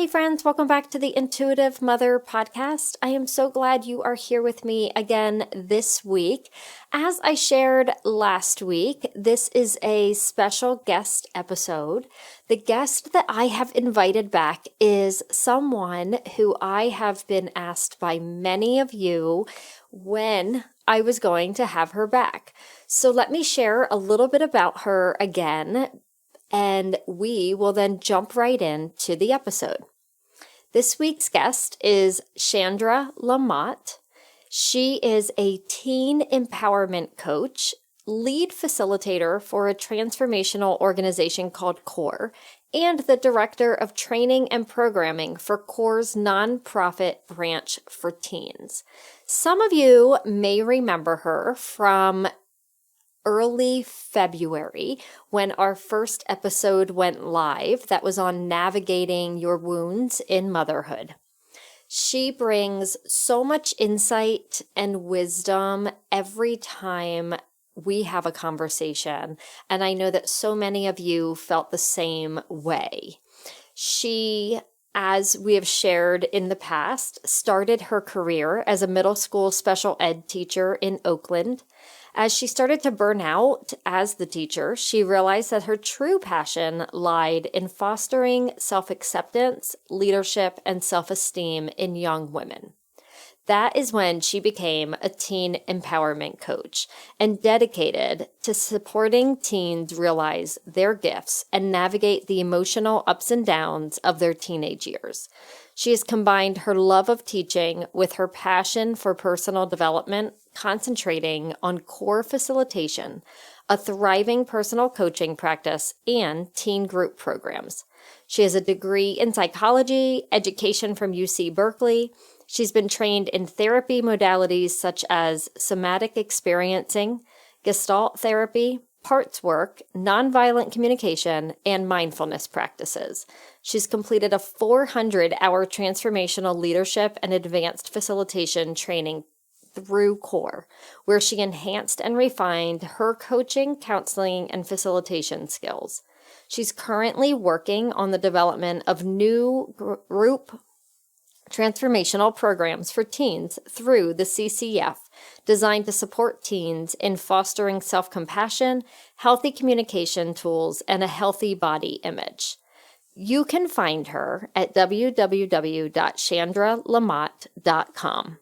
Hey friends, welcome back to the Intuitive Mother podcast. I am so glad you are here with me again this week. As I shared last week, this is a special guest episode. The guest that I have invited back is someone who I have been asked by many of you when I was going to have her back. So let me share a little bit about her again, and we will then jump right into the episode. This week's guest is Shandra LaMotte. She is a teen empowerment coach, lead facilitator for a transformational organization called CORE, and the director of training and programming for CORE's nonprofit branch for teens. Some of you may remember her from early February when our first episode went live. That was on navigating your wounds in motherhood. She brings so much insight and wisdom every time we have a conversation, and I know that so many of you felt the same way. She, as we have shared in the past, started her career as a middle school special ed teacher in Oakland. As she started to burn out as the teacher, she realized that her true passion lied in fostering self-acceptance, leadership, and self-esteem in young women. That is when she became a teen empowerment coach and dedicated to supporting teens realize their gifts and navigate the emotional ups and downs of their teenage years. She has combined her love of teaching with her passion for personal development, concentrating on CORE facilitation, a thriving personal coaching practice, and teen group programs. She has a degree in psychology, education from UC Berkeley. She's been trained in therapy modalities such as somatic experiencing, Gestalt therapy, parts work, nonviolent communication, and mindfulness practices. She's completed a 400-hour transformational leadership and advanced facilitation training through CORE, where she enhanced and refined her coaching, counseling, and facilitation skills. She's currently working on the development of new group transformational programs for teens through the CCF, designed to support teens in fostering self-compassion, healthy communication tools, and a healthy body image. You can find her at www.chandralamotte.com.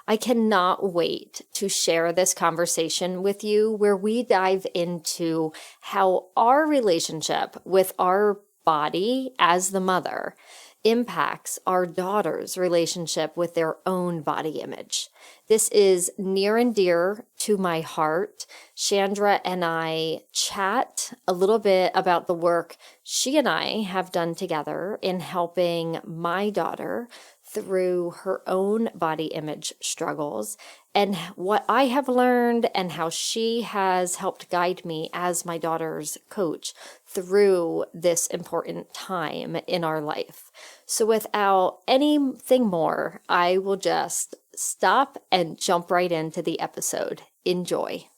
I cannot wait to share this conversation with you where we dive into how our relationship with our body as the mother impacts our daughter's relationship with their own body image. This is near and dear to my heart. Shandra and I chat a little bit about the work she and I have done together in helping my daughter through her own body image struggles, and what I have learned and how she has helped guide me as my daughter's coach through this important time in our life. So without anything more, I will just stop and jump right into the episode. Enjoy.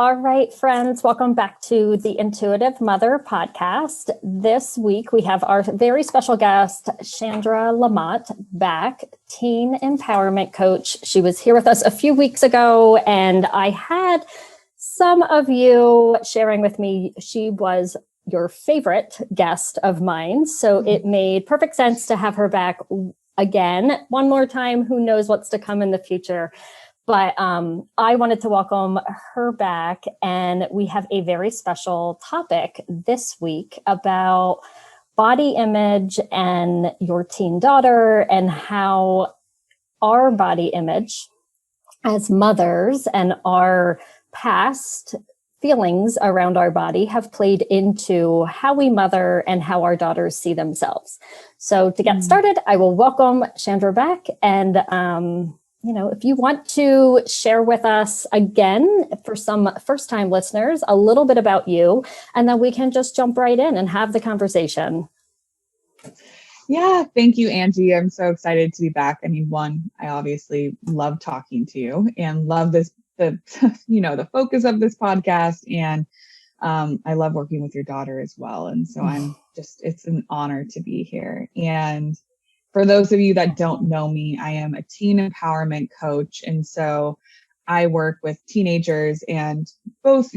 All right, friends, welcome back to the Intuitive Mother podcast. This week, we have our very special guest, Shandra LaMotte, back, teen empowerment coach. She was here with us a few weeks ago, and I had some of you sharing with me she was your favorite guest of mine. So it made perfect sense to have her back again, one more time. Who knows what's to come in the future? But I wanted to welcome her back, and we have a very special topic this week about body image and your teen daughter, and how our body image as mothers and our past feelings around our body have played into how we mother and how our daughters see themselves. So to get started, I will welcome Shandra back, and if you want to share with us again, for some first-time listeners, a little bit about you, and then we can just jump right in and have the conversation. Yeah, thank you, Angie. I'm so excited to be back. I mean, one, I obviously love talking to you and love the focus of this podcast. And I love working with your daughter as well. And so I'm it's an honor to be here. And for those of you that don't know me, I am a teen empowerment coach. And so I work with teenagers and both,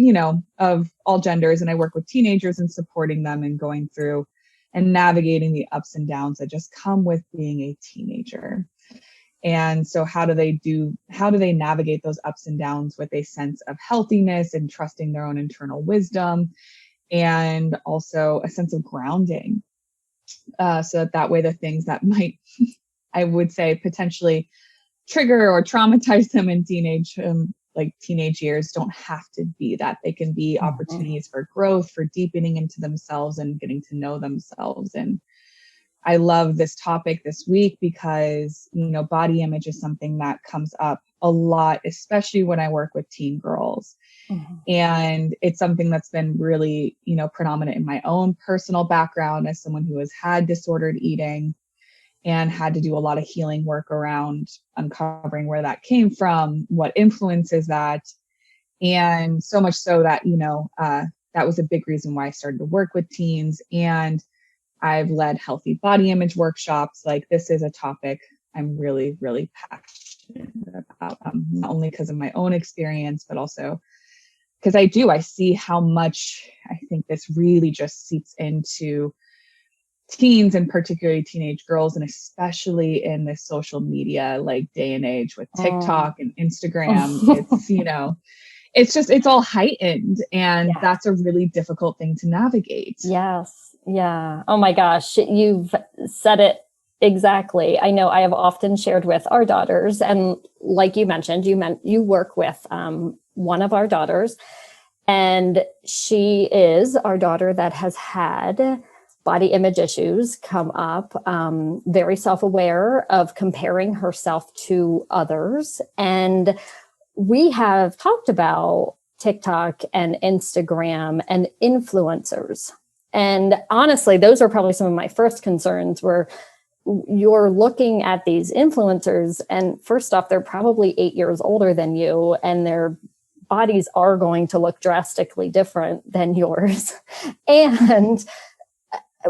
of all genders. And I work with teenagers and supporting them and going through and navigating the ups and downs that just come with being a teenager. And so how do they navigate those ups and downs with a sense of healthiness and trusting their own internal wisdom, and also a sense of grounding? So that way the things that might, I would say, potentially trigger or traumatize them in teenage years don't have to be that. They can be opportunities for growth, for deepening into themselves and getting to know themselves. And I love this topic this week because, body image is something that comes up a lot, especially when I work with teen girls. And it's something that's been really, predominant in my own personal background as someone who has had disordered eating and had to do a lot of healing work around uncovering where that came from, what influences that. And so much so that, that was a big reason why I started to work with teens. And I've led healthy body image workshops. Like, this is a topic I'm really, really passionate about, not only because of my own experience, but also because I see how much I think this really just seeps into teens, and particularly teenage girls, and especially in this social media day and age with TikTok and Instagram. It's all heightened, and that's a really difficult thing to navigate. Yes. Yeah. Oh my gosh. You've said it exactly. I know I have often shared with our daughters, and like you mentioned, you work with one of our daughters, and she is our daughter that has had body image issues come up, very self-aware of comparing herself to others. And we have talked about TikTok and Instagram and influencers. And honestly, those are probably some of my first concerns, where you're looking at these influencers, and first off, they're probably 8 years older than you, and their bodies are going to look drastically different than yours. And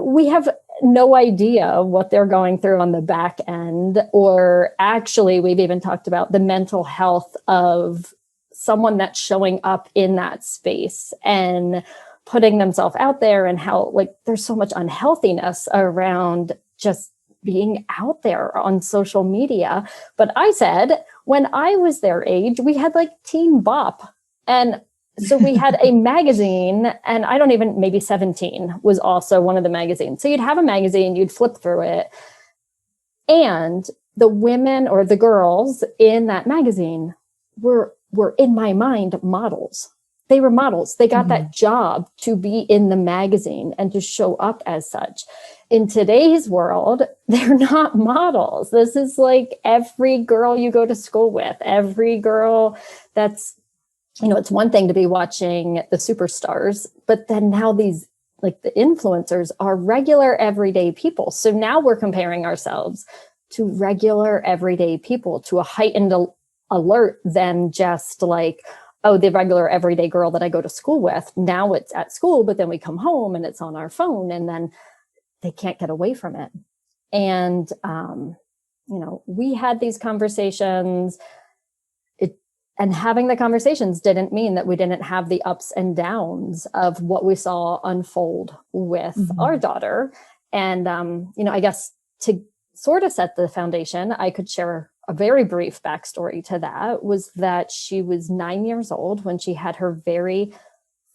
we have no idea what they're going through on the back end, or actually, we've even talked about the mental health of someone that's showing up in that space and putting themselves out there, and how there's so much unhealthiness around just being out there on social media. But I said, when I was their age, we had Teen Bop. And so we had a magazine, and maybe 17 was also one of the magazines. So you'd have a magazine, you'd flip through it, and the women or the girls in that magazine were in my mind models. They were models. They got that job to be in the magazine and to show up as such. In today's world, they're not models. This is every girl you go to school with, every girl that's, it's one thing to be watching the superstars, but then now these, the influencers are regular everyday people. So now we're comparing ourselves to regular everyday people, to a heightened alert than just the regular everyday girl that I go to school with. Now it's at school, but then we come home and it's on our phone, and then they can't get away from it. And, we had these conversations. And having the conversations didn't mean that we didn't have the ups and downs of what we saw unfold with our daughter. And, I guess to sort of set the foundation, I could share a very brief backstory to that, was that she was 9 years old when she had her very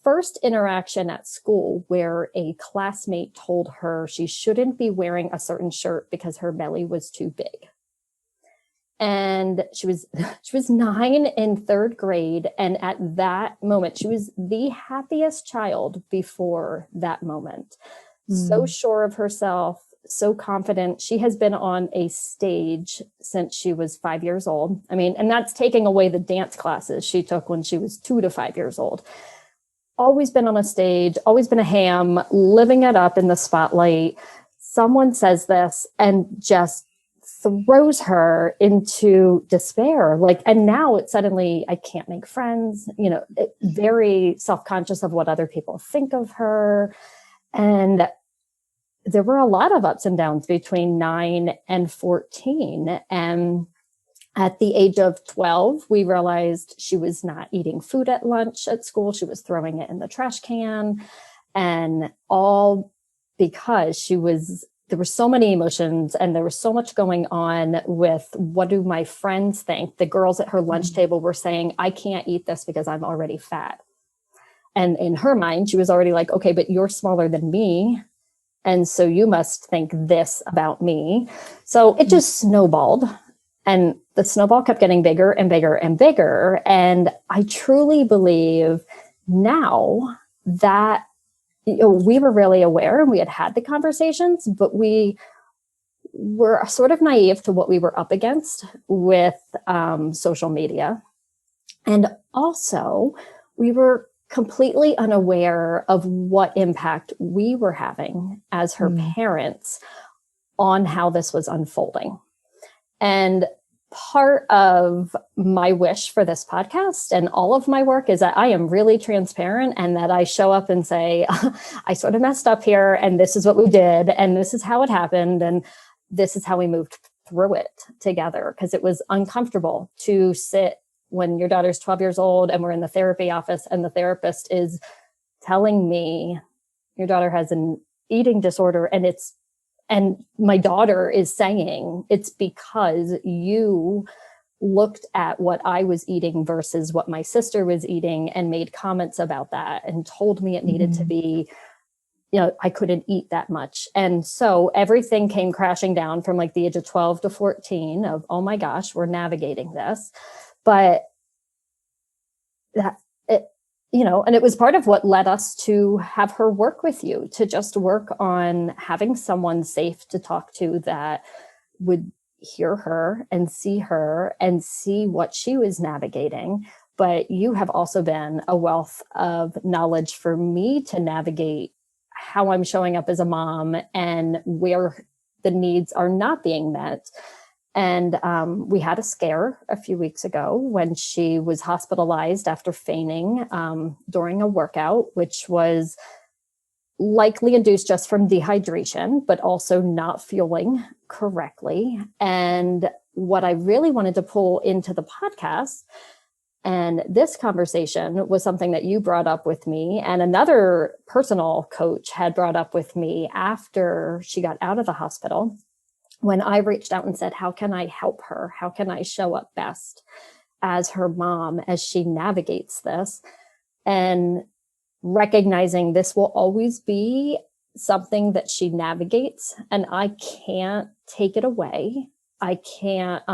first interaction at school, where a classmate told her she shouldn't be wearing a certain shirt because her belly was too big. And she was 9 in third grade. And at that moment, she was the happiest child before that moment. So sure of herself, so confident. She has been on a stage since she was 5 years old. And that's taking away the dance classes she took when she was 2 to 5 years old. Always been on a stage, always been a ham, living it up in the spotlight. Someone says this and just throws her into despair. And now it's suddenly, I can't make friends, very self-conscious of what other people think of her. And there were a lot of ups and downs between 9 and 14. And at the age of 12, we realized she was not eating food at lunch at school. She was throwing it in the trash can, and all because there were so many emotions and there was so much going on with, what do my friends think? The girls at her lunch table were saying, I can't eat this because I'm already fat. And in her mind, she was already like, okay, but you're smaller than me. And so you must think this about me. So it just snowballed. And the snowball kept getting bigger and bigger and bigger. And I truly believe now that, we were really aware and we had the conversations, but we were sort of naive to what we were up against with social media. And also, we were completely unaware of what impact we were having as her parents on how this was unfolding. And part of my wish for this podcast and all of my work is that I am really transparent, and that I show up and say, I sort of messed up here, and this is what we did, and this is how it happened, and this is how we moved through it together. Because it was uncomfortable to sit when your daughter's 12 years old and we're in the therapy office and the therapist is telling me your daughter has an eating disorder, and my daughter is saying it's because you looked at what I was eating versus what my sister was eating and made comments about that and told me it needed to be, I couldn't eat that much. And so everything came crashing down from like the age of 12 to 14 of, oh my gosh, we're navigating this. But and it was part of what led us to have her work with you, to just work on having someone safe to talk to that would hear her and see what she was navigating. But you have also been a wealth of knowledge for me to navigate how I'm showing up as a mom and where the needs are not being met. And we had a scare a few weeks ago when she was hospitalized after fainting during a workout, which was likely induced just from dehydration, but also not fueling correctly. And what I really wanted to pull into the podcast and this conversation was something that you brought up with me, and another personal coach had brought up with me after she got out of the hospital, when I reached out and said, how can I help her? How can I show up best as her mom as she navigates this? And recognizing this will always be something that she navigates, and I can't take it away. I can't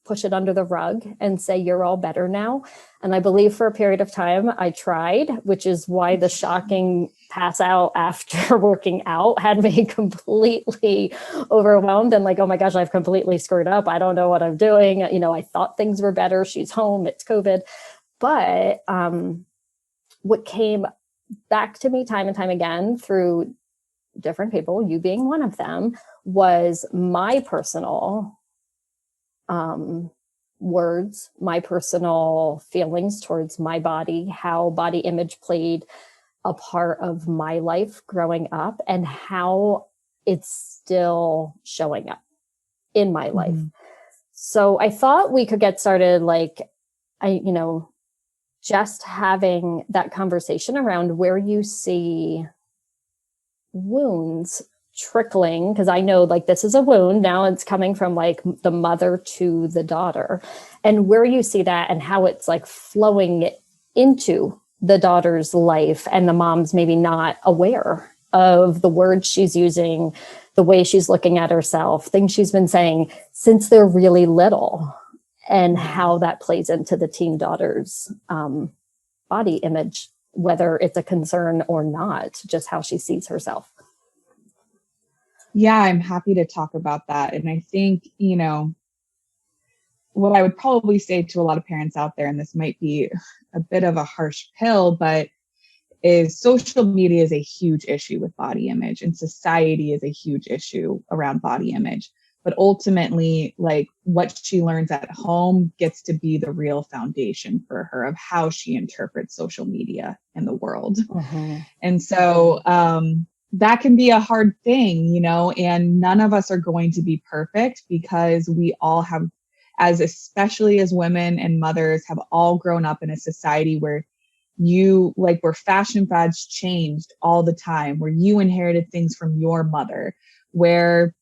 push it under the rug and say, you're all better now. And I believe for a period of time I tried, which is why the shocking pass out after working out had me completely overwhelmed and like, oh my gosh, I've completely screwed up. I don't know what I'm doing. I thought things were better. She's home. It's COVID. But what came back to me time and time again through different people, you being one of them, was my personal words, my personal feelings towards my body, how body image played a part of my life growing up, and how it's still showing up in my life. So I thought we could get started, just having that conversation around where you see wounds trickling, because I know this is a wound now, it's coming from the mother to the daughter, and where you see that and how it's flowing into the daughter's life, and the mom's maybe not aware of the words she's using, the way she's looking at herself, things she's been saying since they're really little, and how that plays into the teen daughter's body image, whether it's a concern or not, just how she sees herself. Yeah, I'm happy to talk about that. And I think, what I would probably say to a lot of parents out there, and this might be a bit of a harsh pill, but is social media is a huge issue with body image, and society is a huge issue around body image. But ultimately, what she learns at home gets to be the real foundation for her of how she interprets social media in the world. And so, that can be a hard thing, you know, and none of us are going to be perfect because we all have, as especially as women and mothers, have all grown up in a society where where fashion fads changed all the time, where you inherited things from your mother, where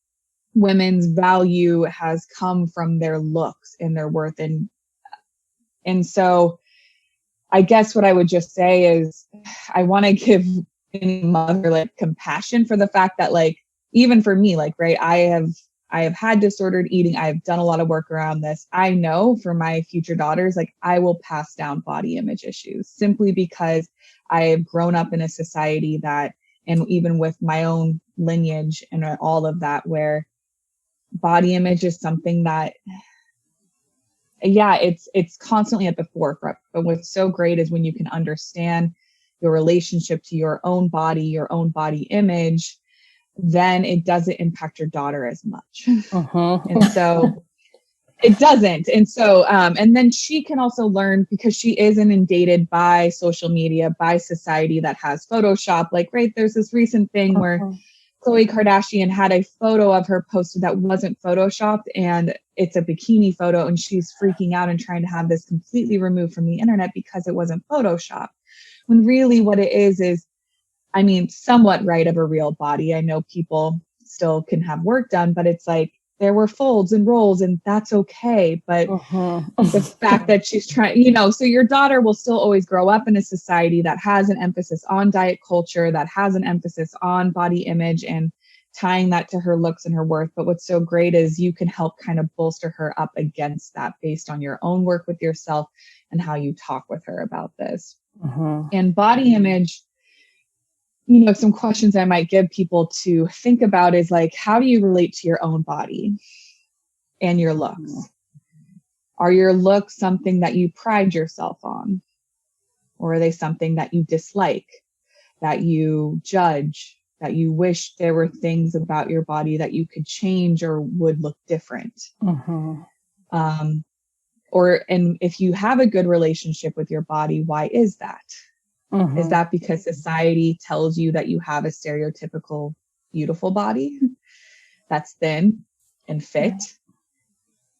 women's value has come from their looks and their worth. And so I guess what I would just say is I want to give any mother like compassion for the fact that, like, even for me, like, right, I have had disordered eating. I've done a lot of work around this. I know for my future daughters, like, I will pass down body image issues simply because I have grown up in a society that, and even with my own lineage and all of that, where body image is something that, yeah, it's constantly at the forefront. But what's so great is when you can understand your relationship to your own body image, then it doesn't impact your daughter as much. And so it doesn't. And so, and then she can also learn, because she is inundated by social media, by society that has Photoshop. Like, right, there's this recent thing where Khloe Kardashian had a photo of her posted that wasn't Photoshopped, and it's a bikini photo, and she's freaking out and trying to have this completely removed from the internet because it wasn't Photoshopped. When really what it is, I mean, somewhat right of a real body. I know people still can have work done, but it's like there were folds and rolls, and that's okay. But the fact that she's trying, you know, so your daughter will still always grow up in a society that has an emphasis on diet culture, that has an emphasis on body image and tying that to her looks and her worth. But what's so great is you can help kind of bolster her up against that based on your own work with yourself and how you talk with her about this. And body image, you know, some questions I might give people to think about is like, how do you relate to your own body and your looks? Are your looks something that you pride yourself on? Or are they something that you dislike, that you judge, that you wish there were things about your body that you could change or would look different? And if you have a good relationship with your body, why is that? Is that because society tells you that you have a stereotypical beautiful body that's thin and fit?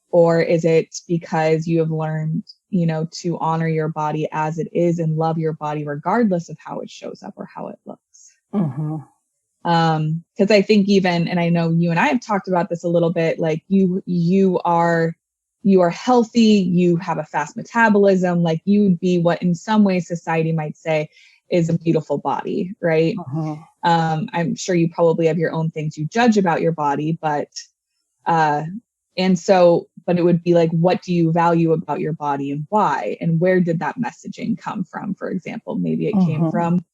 Or is it because you have learned, you know, to honor your body as it is and love your body regardless of how it shows up or how it looks? Because I think even, and I know you and I have talked about this a little bit, like you are healthy, you have a fast metabolism, like you would be what in some ways society might say is a beautiful body, right? I'm sure you probably have your own things you judge about your body, but it would be like, what do you value about your body and why? And where did that messaging come from? For example, maybe it came from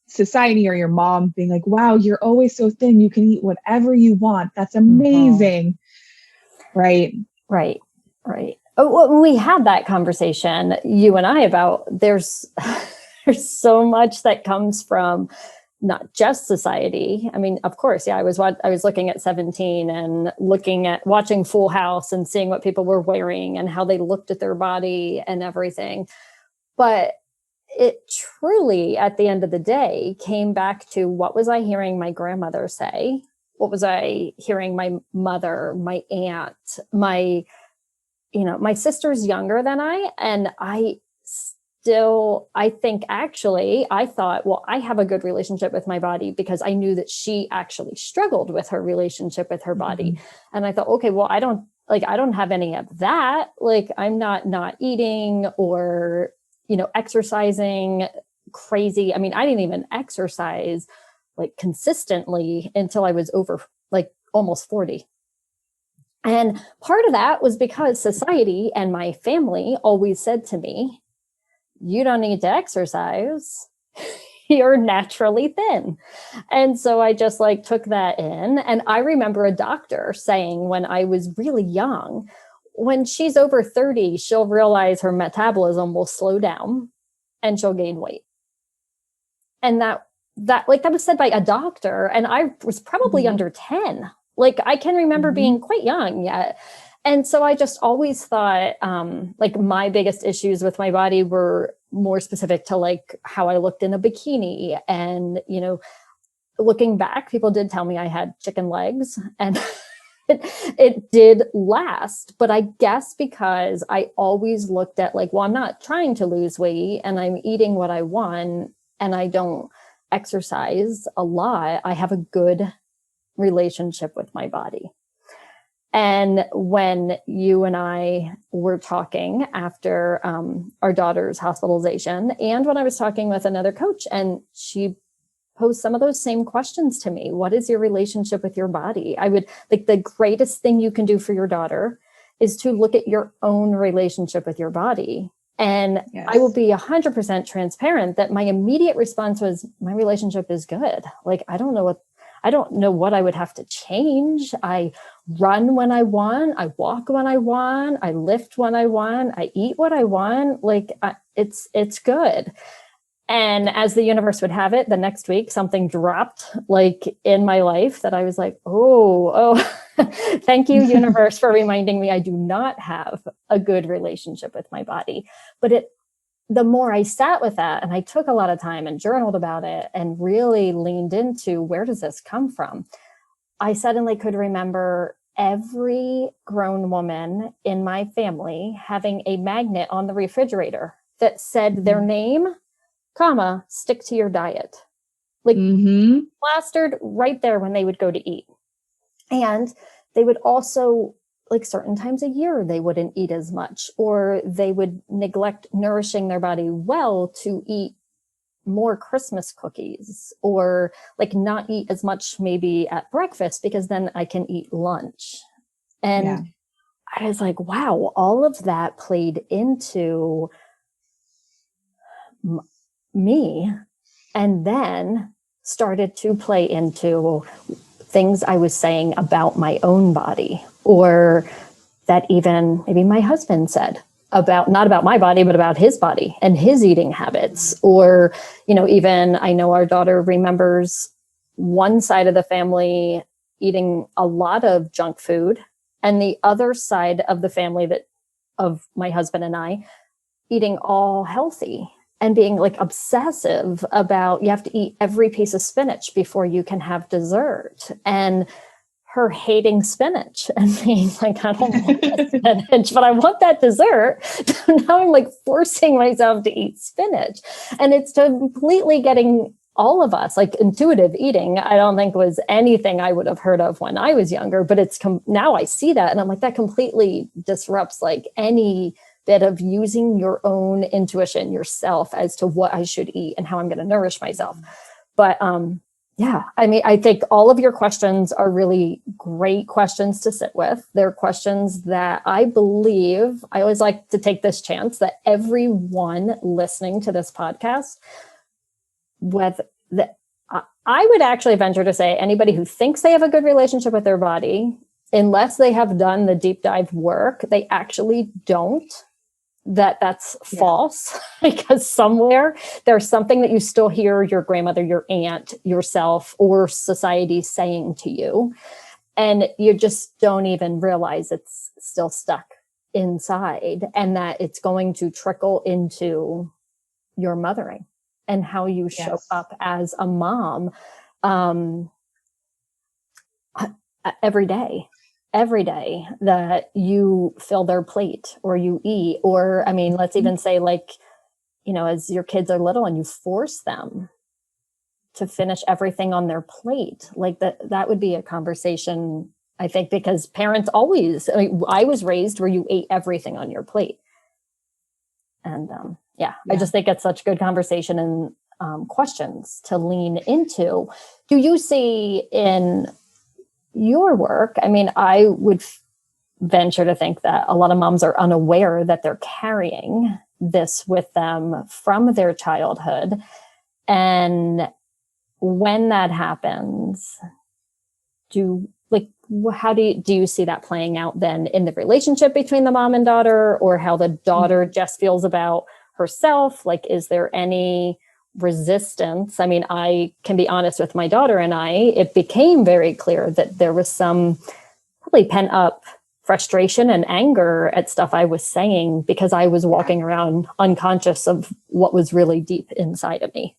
society or your mom being like, wow, you're always so thin, you can eat whatever you want, that's amazing. Right. Oh, well, we had that conversation, you and I, about there's so much that comes from not just society. I mean, of course, yeah, I was looking at 17 and watching Full House and seeing what people were wearing and how they looked at their body and everything. But it truly, at the end of the day, came back to, what was I hearing my grandmother say? What was I hearing my mother, my aunt, my sister's younger than I, and I thought, well, I have a good relationship with my body because I knew that she actually struggled with her relationship with her body. And I thought, okay, well, I don't have any of that. Like, I'm not eating or, exercising crazy. I mean, I didn't even exercise like consistently until I was over like almost 40. And part of that was because society and my family always said to me, you don't need to exercise. You're naturally thin. And so I just like took that in. And I remember a doctor saying when I was really young, when she's over 30, she'll realize her metabolism will slow down and she'll gain weight. And that was said by a doctor. And I was probably under 10. Like, I can remember being quite young yet. And so I just always thought, like, my biggest issues with my body were more specific to like how I looked in a bikini. And, looking back, people did tell me I had chicken legs, and it did last. But I guess because I always looked at like, well, I'm not trying to lose weight and I'm eating what I want and I don't exercise a lot, I have a good relationship with my body. And when you and I were talking after our daughter's hospitalization, and when I was talking with another coach, and she posed some of those same questions to me. What is your relationship with your body? I would like, the greatest thing you can do for your daughter is to look at your own relationship with your body. And Yes. I will be 100% transparent that my immediate response was, my relationship is good. Like, I don't know what I would have to change. I run when I want. I walk when I want. I lift when I want. I eat what I want. Like, it's good. And as the universe would have it, the next week, something dropped like in my life that I was like, oh, thank you, universe, for reminding me I do not have a good relationship with my body. But the more I sat with that, and I took a lot of time and journaled about it and really leaned into, where does this come from? I suddenly could remember every grown woman in my family having a magnet on the refrigerator that said their name, comma, stick to your diet. Like, plastered right there when they would go to eat. And they would also, like, certain times a year, they wouldn't eat as much, or they would neglect nourishing their body well to eat more Christmas cookies, or like not eat as much maybe at breakfast because then I can eat lunch. And I was like, wow, all of that played into me, and then started to play into things I was saying about my own body, or that even maybe my husband said about, not about my body, but about his body and his eating habits. Or, even I know our daughter remembers one side of the family eating a lot of junk food, and the other side of the family of my husband and I eating all healthy. And being like obsessive about, you have to eat every piece of spinach before you can have dessert. And her hating spinach and being like, I don't want that spinach, but I want that dessert. Now I'm like forcing myself to eat spinach. And it's completely getting all of us, like, intuitive eating, I don't think was anything I would have heard of when I was younger, but it's now I see that. And I'm like, that completely disrupts like any bit of using your own intuition yourself as to what I should eat and how I'm going to nourish myself. But I think all of your questions are really great questions to sit with. They're questions that I believe, I always like to take this chance that everyone listening to this podcast, I would actually venture to say anybody who thinks they have a good relationship with their body, unless they have done the deep dive work, they actually don't. That's false, because somewhere there's something that you still hear your grandmother, your aunt, yourself, or society saying to you, and you just don't even realize it's still stuck inside, and that it's going to trickle into your mothering and how you show up as a mom every day that you fill their plate or you eat, or, I mean, let's even say, like, as your kids are little and you force them to finish everything on their plate, like that would be a conversation, I think, because parents always, I was raised where you ate everything on your plate. And I just think it's such good conversation and questions to lean into. Do you see in your work, I mean, I would venture to think that a lot of moms are unaware that they're carrying this with them from their childhood. And when that happens, how do you see that playing out then in the relationship between the mom and daughter, or how the daughter just feels about herself? Like, is there any resistance? I mean, I can be honest with my daughter and it became very clear that there was some probably pent up frustration and anger at stuff I was saying, because I was walking around unconscious of what was really deep inside of me.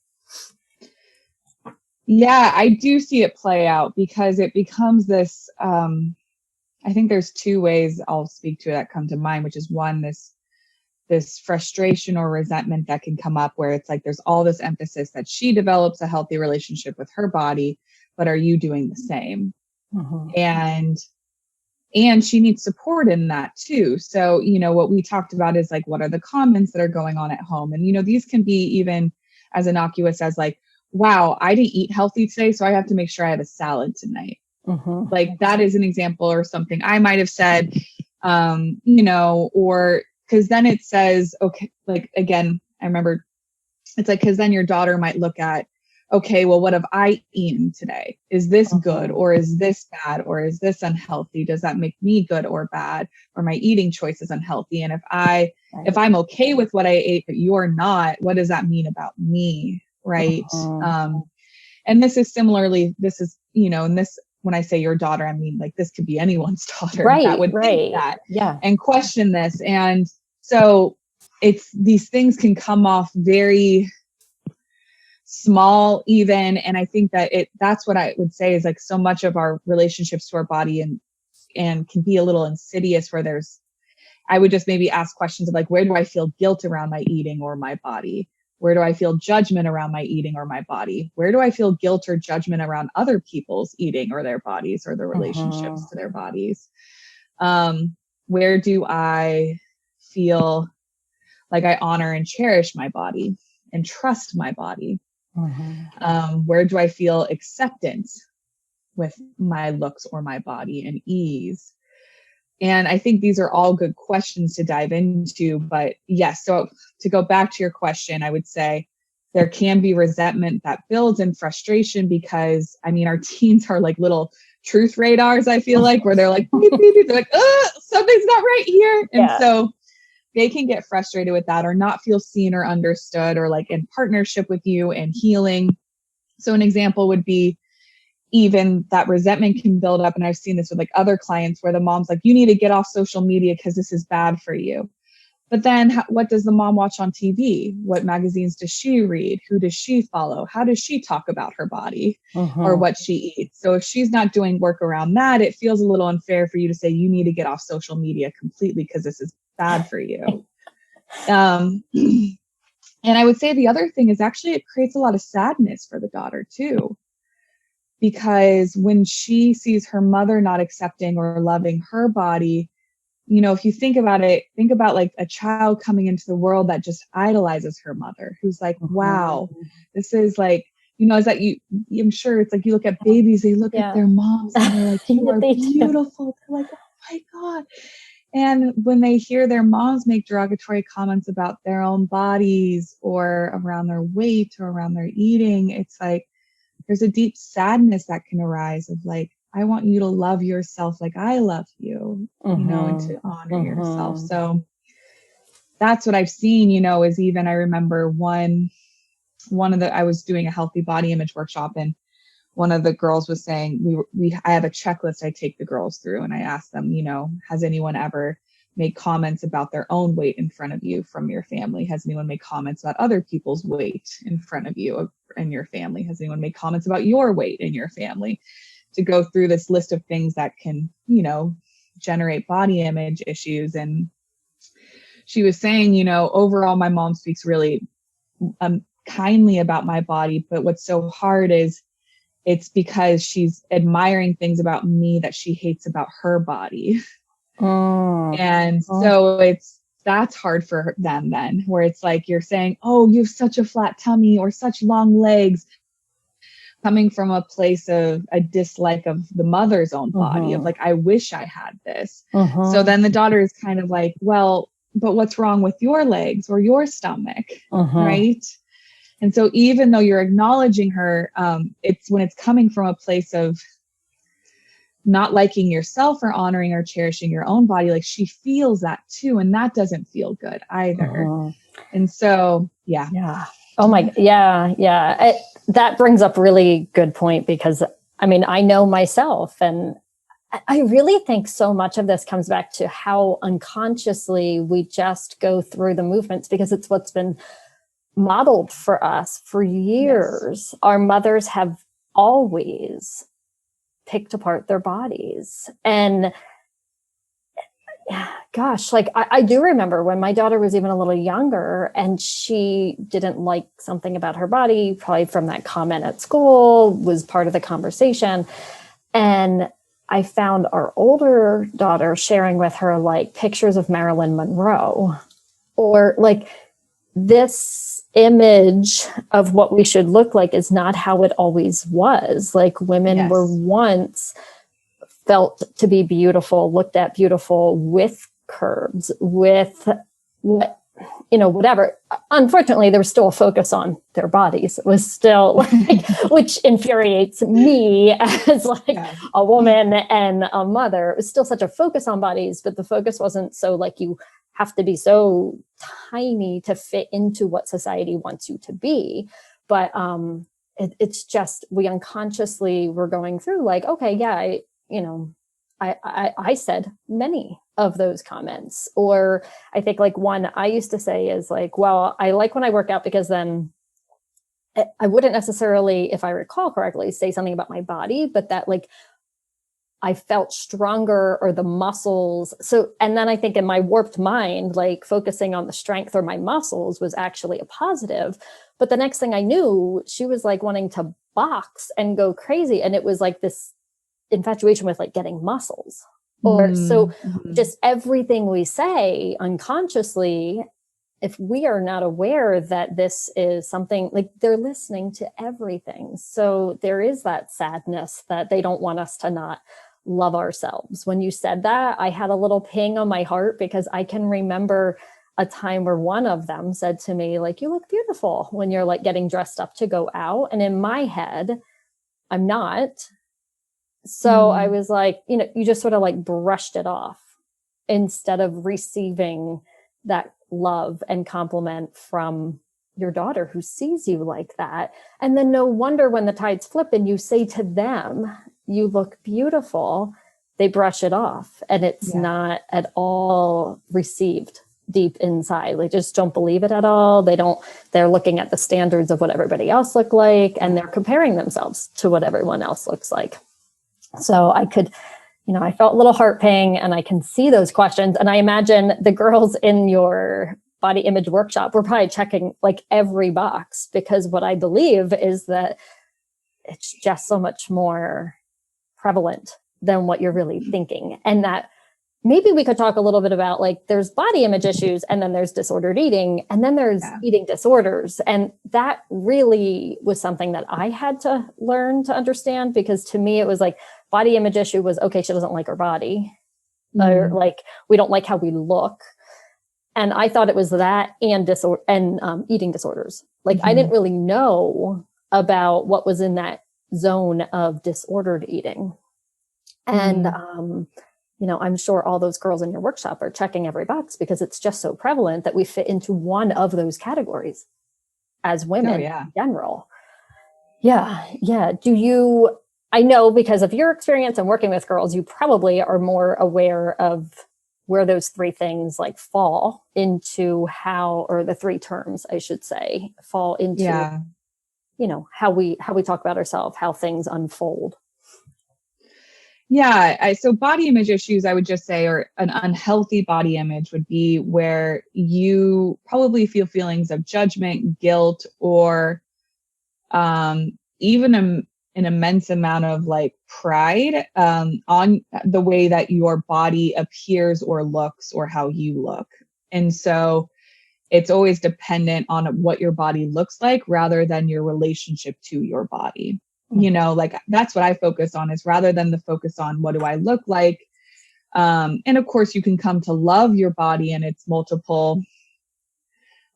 Yeah, I do see it play out because it becomes this, I think there's two ways I'll speak to it that come to mind, which is one, this frustration or resentment that can come up where it's like there's all this emphasis that she develops a healthy relationship with her body, but are you doing the same? And she needs support in that too. So, what we talked about is like, what are the comments that are going on at home? And, these can be even as innocuous as like, wow, I didn't eat healthy today, so I have to make sure I have a salad tonight. Like that is an example or something I might have said, or because then it says, okay, like, again, I remember it's like, because then your daughter might look at, okay, well, what have I eaten today? Is this good, or is this bad, or is this unhealthy? Does that make me good or bad? Or my eating choices unhealthy? And if I'm okay with what I ate, but you're not, what does that mean about me? Right. And this is similarly, and this, when I say your daughter, I mean, like, this could be anyone's daughter that would think that and question this. And so these things can come off very small even. And I think that that's what I would say is like so much of our relationships to our body and can be a little insidious where I would just maybe ask questions of like, where do I feel guilt around my eating or my body? Where do I feel judgment around my eating or my body? Where do I feel guilt or judgment around other people's eating or their bodies or their relationships to their bodies? Where do I feel like I honor and cherish my body and trust my body? Where do I feel acceptance with my looks or my body and ease? And I think these are all good questions to dive into. But yes, so to go back to your question, I would say there can be resentment that builds and frustration because, I mean, our teens are like little truth radars, I feel like, where they're like, beep, beep, beep. They're like, something's not right here. And so they can get frustrated with that or not feel seen or understood or like in partnership with you and healing. So an example would be, even that resentment can build up. And I've seen this with like other clients where the mom's like, you need to get off social media because this is bad for you. But then what does the mom watch on TV? What magazines does she read? Who does she follow? How does she talk about her body or what she eats? So if she's not doing work around that, it feels a little unfair for you to say you need to get off social media completely because this is bad for you. And I would say the other thing is actually it creates a lot of sadness for the daughter too. Because when she sees her mother not accepting or loving her body, if you think about it, think about like a child coming into the world that just idolizes her mother, who's like, wow, this is like, is that I'm sure it's like you look at babies, they look at their moms and they're like, you are beautiful. They're like, oh my God. And when they hear their moms make derogatory comments about their own bodies or around their weight or around their eating, it's like, there's a deep sadness that can arise of like, I want you to love yourself like I love you, and to honor yourself. So that's what I've seen, is even, I remember one of I was doing a healthy body image workshop and one of the girls was saying, I have a checklist I take the girls through and I ask them, has anyone ever made comments about their own weight in front of you from your family? Has anyone made comments about other people's weight in front of you and your family? Has anyone made comments about your weight in your family? To go through this list of things that can, generate body image issues. And she was saying, overall, my mom speaks really kindly about my body, but what's so hard is it's because she's admiring things about me that she hates about her body. And so that's hard for them then, where it's like you're saying, oh, you have such a flat tummy or such long legs, coming from a place of a dislike of the mother's own body, of like, I wish I had this. So then the daughter is kind of like, well, but what's wrong with your legs or your stomach, right? And so even though you're acknowledging her, it's when it's coming from a place of not liking yourself or honoring or cherishing your own body, like she feels that too. And that doesn't feel good either. And so, yeah. Oh my, yeah. That brings up really good point because I mean, I know myself and I really think so much of this comes back to how unconsciously we just go through the movements because it's what's been modeled for us for years. Yes. Our mothers have always picked apart their bodies. And gosh, like I do remember when my daughter was even a little younger and she didn't like something about her body, probably from that comment at school, was part of the conversation. And I found our older daughter sharing with her like pictures of Marilyn Monroe, or like, this image of what we should look like is not how it always was. Like, women were once felt to be beautiful, looked at beautiful, with curves, with what, whatever. Unfortunately, there was still a focus on their bodies. It was still like, which infuriates me as like a woman and a mother. It was still such a focus on bodies, but the focus wasn't so like you have to be so tiny to fit into what society wants you to be. But it's just, we unconsciously were going through like, okay, yeah, I said many of those comments. Or I think like one I used to say is like, well, I like when I work out because then I wouldn't necessarily, if I recall correctly, say something about my body, but that like I felt stronger, or the muscles. So, and then I think in my warped mind, like focusing on the strength or my muscles was actually a positive. But the next thing I knew, she was like wanting to box and go crazy. And it was like this infatuation with like getting muscles. Or so just everything we say unconsciously, if we are not aware that this is something like, they're listening to everything. So there is that sadness that they don't want us to not love ourselves. When you said that, I had a little ping on my heart, because I can remember a time where one of them said to me, like, you look beautiful when you're like getting dressed up to go out. And in my head, I'm not. So I was like, you just sort of like brushed it off instead of receiving that love and compliment from your daughter who sees you like that. And then no wonder when the tides flip and you say to them, you look beautiful, they brush it off, and it's not at all received deep inside. They just don't believe it at all. They're looking at the standards of what everybody else look like, and they're comparing themselves to what everyone else looks like. So I could, I felt a little heart pang, and I can see those questions. And I imagine the girls in your body image workshop were probably checking like every box, because what I believe is that it's just so much more prevalent than what you're really thinking. And that maybe we could talk a little bit about like, there's body image issues, and then there's disordered eating, and then there's eating disorders. And that really was something that I had to learn to understand, because to me, it was like body image issue was, okay, she doesn't like her body, or like, we don't like how we look. And I thought it was that and eating disorders. Like I didn't really know about what was in that zone of disordered eating. And, I'm sure all those girls in your workshop are checking every box, because it's just so prevalent that we fit into one of those categories as women in general. Yeah. I know because of your experience and working with girls, you probably are more aware of where those three things like fall into or the three terms, I should say, fall into, how we talk about ourselves, how things unfold. Yeah. So body image issues, I would just say, or an unhealthy body image would be where you probably feel feelings of judgment, guilt, or even an immense amount of like pride on the way that your body appears or looks, or how you look. And so it's always dependent on what your body looks like rather than your relationship to your body. Like that's what I focus on, is rather than the focus on what do I look like. And of course you can come to love your body and its multiple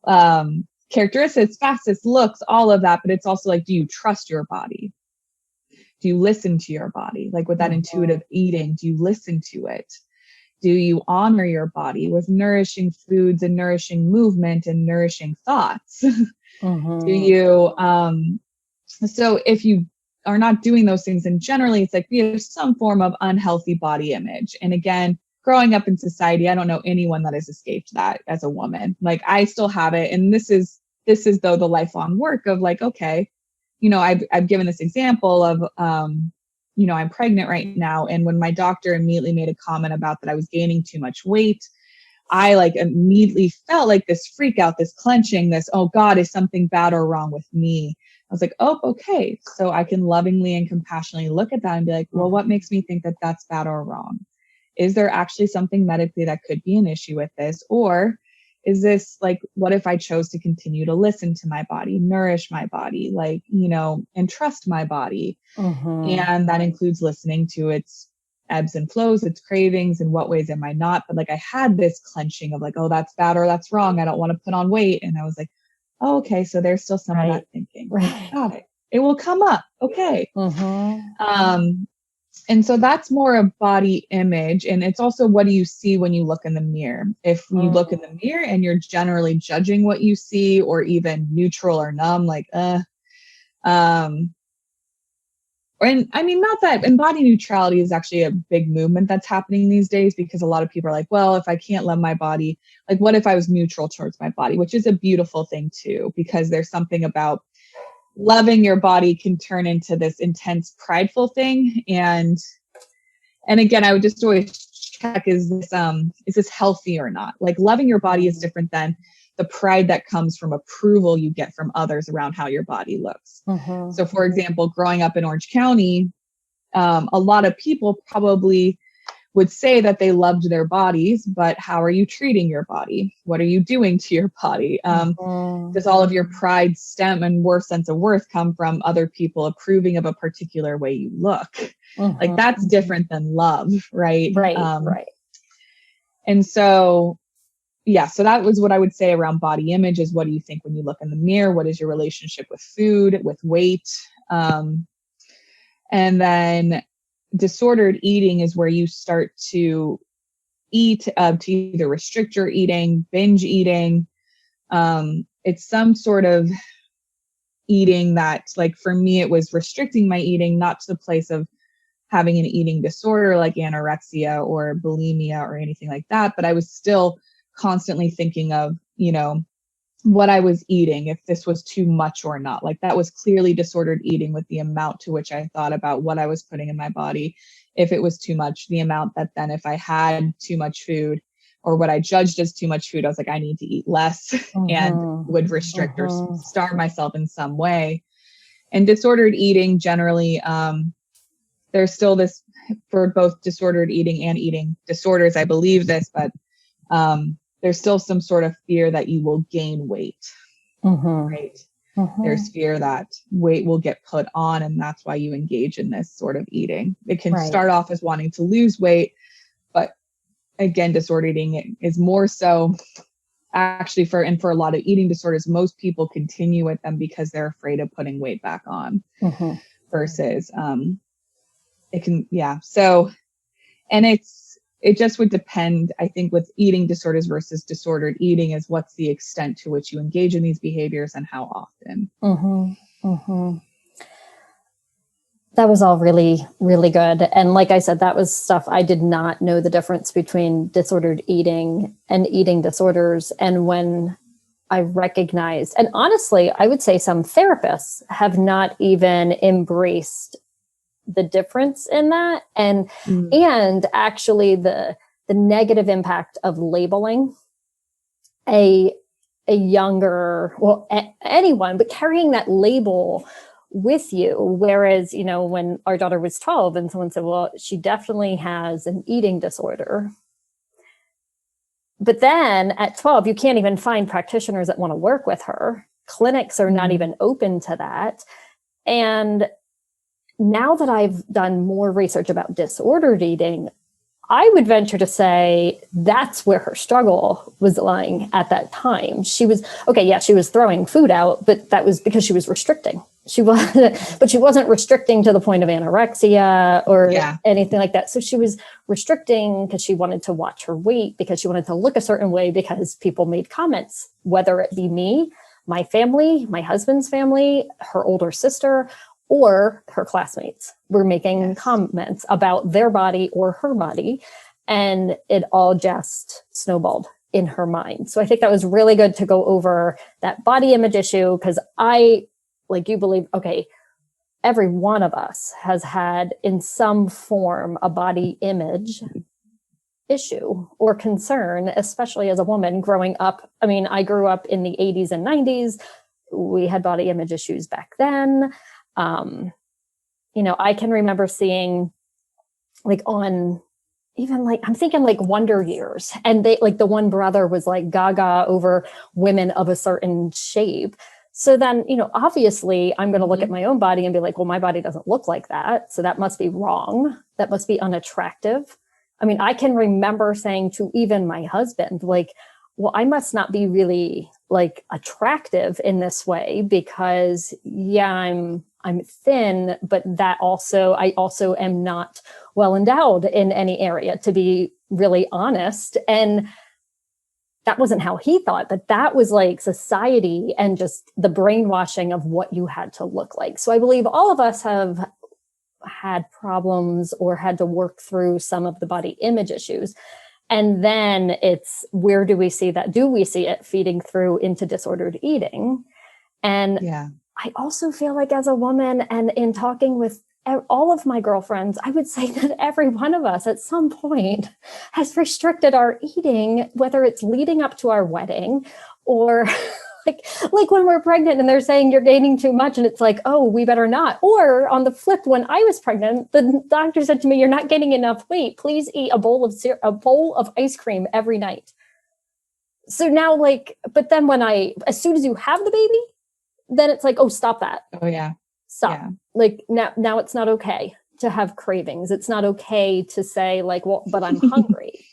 characteristics, facets, looks, all of that. But it's also like, do you trust your body? Do you listen to your body? Like with that intuitive eating, do you listen to it? Do you honor your body with nourishing foods and nourishing movement and nourishing thoughts? Do you, so if you are not doing those things, and generally it's like we have some form of unhealthy body image. And again, growing up in society, I don't know anyone that has escaped that as a woman. Like I still have it. And this is though the lifelong work of like, okay, I've given this example of, I'm pregnant right now. And when my doctor immediately made a comment about that I was gaining too much weight, I like immediately felt like this freak out, this clenching, this, oh God, is something bad or wrong with me? I was like, oh, okay. So I can lovingly and compassionately look at that and be like, well, what makes me think that that's bad or wrong? Is there actually something medically that could be an issue with this? Or is this like, what if I chose to continue to listen to my body, nourish my body, like, and trust my body? And that includes listening to its ebbs and flows, its cravings, in what ways am I not? But like, I had this clenching of like, oh, that's bad or that's wrong. I don't want to put on weight. And I was like, oh, okay. So there's still some of that thinking. Got it. It will come up. Okay. And so that's more of body image. And it's also, what do you see when you look in the mirror? If you look in the mirror and you're generally judging what you see, or even neutral or numb, like, and I mean, not that, and body neutrality is actually a big movement that's happening these days, because a lot of people are like, well, if I can't love my body, like, what if I was neutral towards my body? Which is a beautiful thing too, because there's something about loving your body can turn into this intense prideful thing. And again, I would just always check, is this healthy or not? Like, loving your body is different than the pride that comes from approval you get from others around how your body looks. So for example, growing up in Orange County, a lot of people probably would say that they loved their bodies, but how are you treating your body? What are you doing to your body? Does all of your pride stem and sense of worth come from other people approving of a particular way you look? Like, that's different than love, right? Right. And so, yeah, so that was what I would say around body image is, what do you think when you look in the mirror? What is your relationship with food, with weight? And then disordered eating is where you start to eat to either restrict your eating, binge eating. It's some sort of eating that, like, for me, it was restricting my eating, not to the place of having an eating disorder like anorexia or bulimia or anything like that, but I was still constantly thinking of, what I was eating, if this was too much or not. Like, that was clearly disordered eating, with the amount to which I thought about what I was putting in my body. If it was too much, the amount that then, if I had too much food or what I judged as too much food, I was like, I need to eat less and would restrict or starve myself in some way. And disordered eating generally, there's still this, for both disordered eating and eating disorders, I believe this, but there's still some sort of fear that you will gain weight, right? There's fear that weight will get put on, and that's why you engage in this sort of eating. It can start off as wanting to lose weight, but again, disordered eating is more so actually for a lot of eating disorders, most people continue with them because they're afraid of putting weight back on versus it can, So, and it just would depend, I think, with eating disorders versus disordered eating, is what's the extent to which you engage in these behaviors and how often. That was all really, really good. And like I said, that was stuff I did not know the difference between disordered eating and eating disorders. And when I recognized, and honestly, I would say some therapists have not even embraced the difference in that, and actually the negative impact of labeling a younger, anyone, but carrying that label with you. Whereas, when our daughter was 12 and someone said, well, she definitely has an eating disorder. But then at 12, you can't even find practitioners that want to work with her. Clinics are not even open to that. And now that I've done more research about disordered eating, I would venture to say that's where her struggle was lying at that time. She was, she was throwing food out, but that was because she was restricting. But she wasn't restricting to the point of anorexia or anything like that. So she was restricting because she wanted to watch her weight, because she wanted to look a certain way, because people made comments, whether it be me, my family, my husband's family, her older sister, or her classmates were making comments about their body or her body. And it all just snowballed in her mind. So I think that was really good to go over that body image issue, because I like you believe, okay, every one of us has had in some form a body image issue or concern, especially as a woman growing up. I mean, I grew up in the 80s and 90s. We had body image issues back then. I can remember seeing like on even like, I'm thinking like Wonder Years, and they like the one brother was like gaga over women of a certain shape. So then, obviously I'm going to look at my own body and be like, well, my body doesn't look like that. So that must be wrong. That must be unattractive. I mean, I can remember saying to even my husband, like, well, I must not be really like attractive in this way because I'm thin, but I also am not well endowed in any area, to be really honest. And that wasn't how he thought, but that was like society and just the brainwashing of what you had to look like. So I believe all of us have had problems or had to work through some of the body image issues. And then it's, where do we see that? Do we see it feeding through into disordered eating? And I also feel like as a woman, and in talking with all of my girlfriends, I would say that every one of us at some point has restricted our eating, whether it's leading up to our wedding or like when we're pregnant and they're saying you're gaining too much and it's like, oh, we better not. Or on the flip, when I was pregnant, the doctor said to me, you're not gaining enough weight. Please eat a bowl of ice cream every night. So now but then as soon as you have the baby, then it's like, oh, stop that. Oh yeah. Stop. Yeah. Like now it's not okay to have cravings. It's not okay to say like, well, but I'm hungry.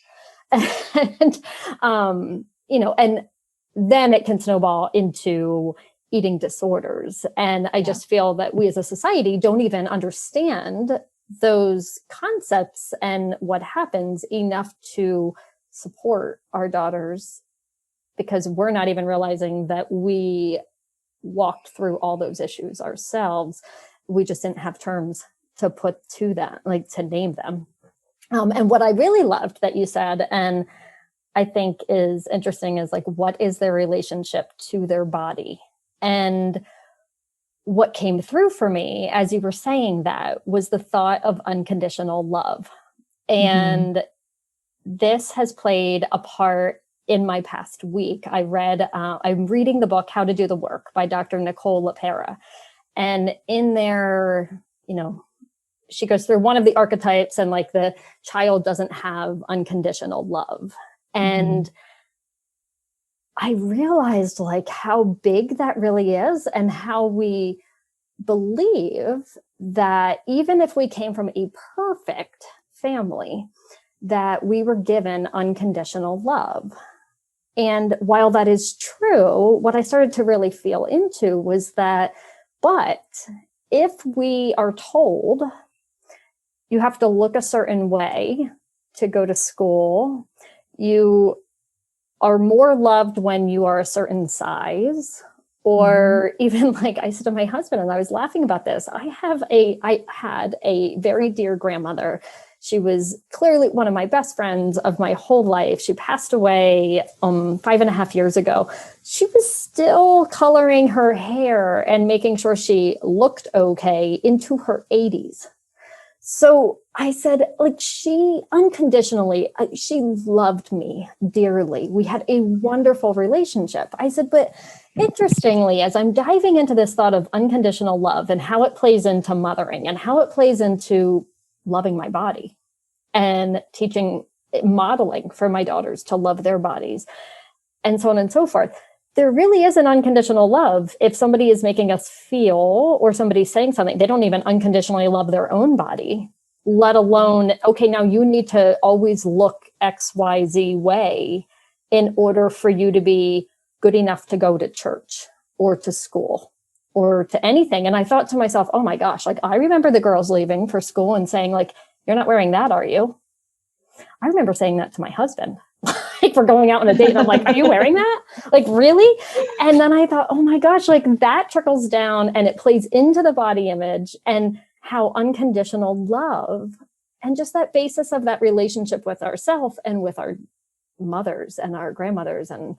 And, and then it can snowball into eating disorders. And I just feel that we as a society don't even understand those concepts and what happens enough to support our daughters, because we're not even realizing that we walked through all those issues ourselves. We just didn't have terms to put to that, like to name them. And what I really loved that you said, and I think is interesting, is like, what is their relationship to their body? And what came through for me as you were saying that was the thought of unconditional love. And this has played a part in my past week. I'm reading the book, How to Do the Work by Dr. Nicole LaPera. And in there, she goes through one of the archetypes and like the child doesn't have unconditional love. And I realized like how big that really is, and how we believe that even if we came from a perfect family, that we were given unconditional love. And while that is true, what I started to really feel into was that, but if we are told you have to look a certain way to go to school, you are more loved when you are a certain size, or even like I said to my husband, and I was laughing about this, I had a very dear grandmother. She was clearly one of my best friends of my whole life. She passed away 5.5 years ago. She was still coloring her hair and making sure she looked okay into her 80s. So I said, like, she unconditionally, she loved me dearly. We had a wonderful relationship. I said, but interestingly, as I'm diving into this thought of unconditional love and how it plays into mothering and how it plays into loving my body and modeling for my daughters to love their bodies and so on and so forth, there really is an unconditional love. If somebody is making us feel, or somebody's saying something, they don't even unconditionally love their own body, let alone, okay, now you need to always look XYZ way in order for you to be good enough to go to church or to school or to anything. And I thought to myself, oh my gosh, like I remember the girls leaving for school and saying like, you're not wearing that, are you? I remember saying that to my husband. Like we're going out on a date and I'm like, are you wearing that? Like, really? And then I thought, oh my gosh, like that trickles down and it plays into the body image and how unconditional love and just that basis of that relationship with ourselves and with our mothers and our grandmothers and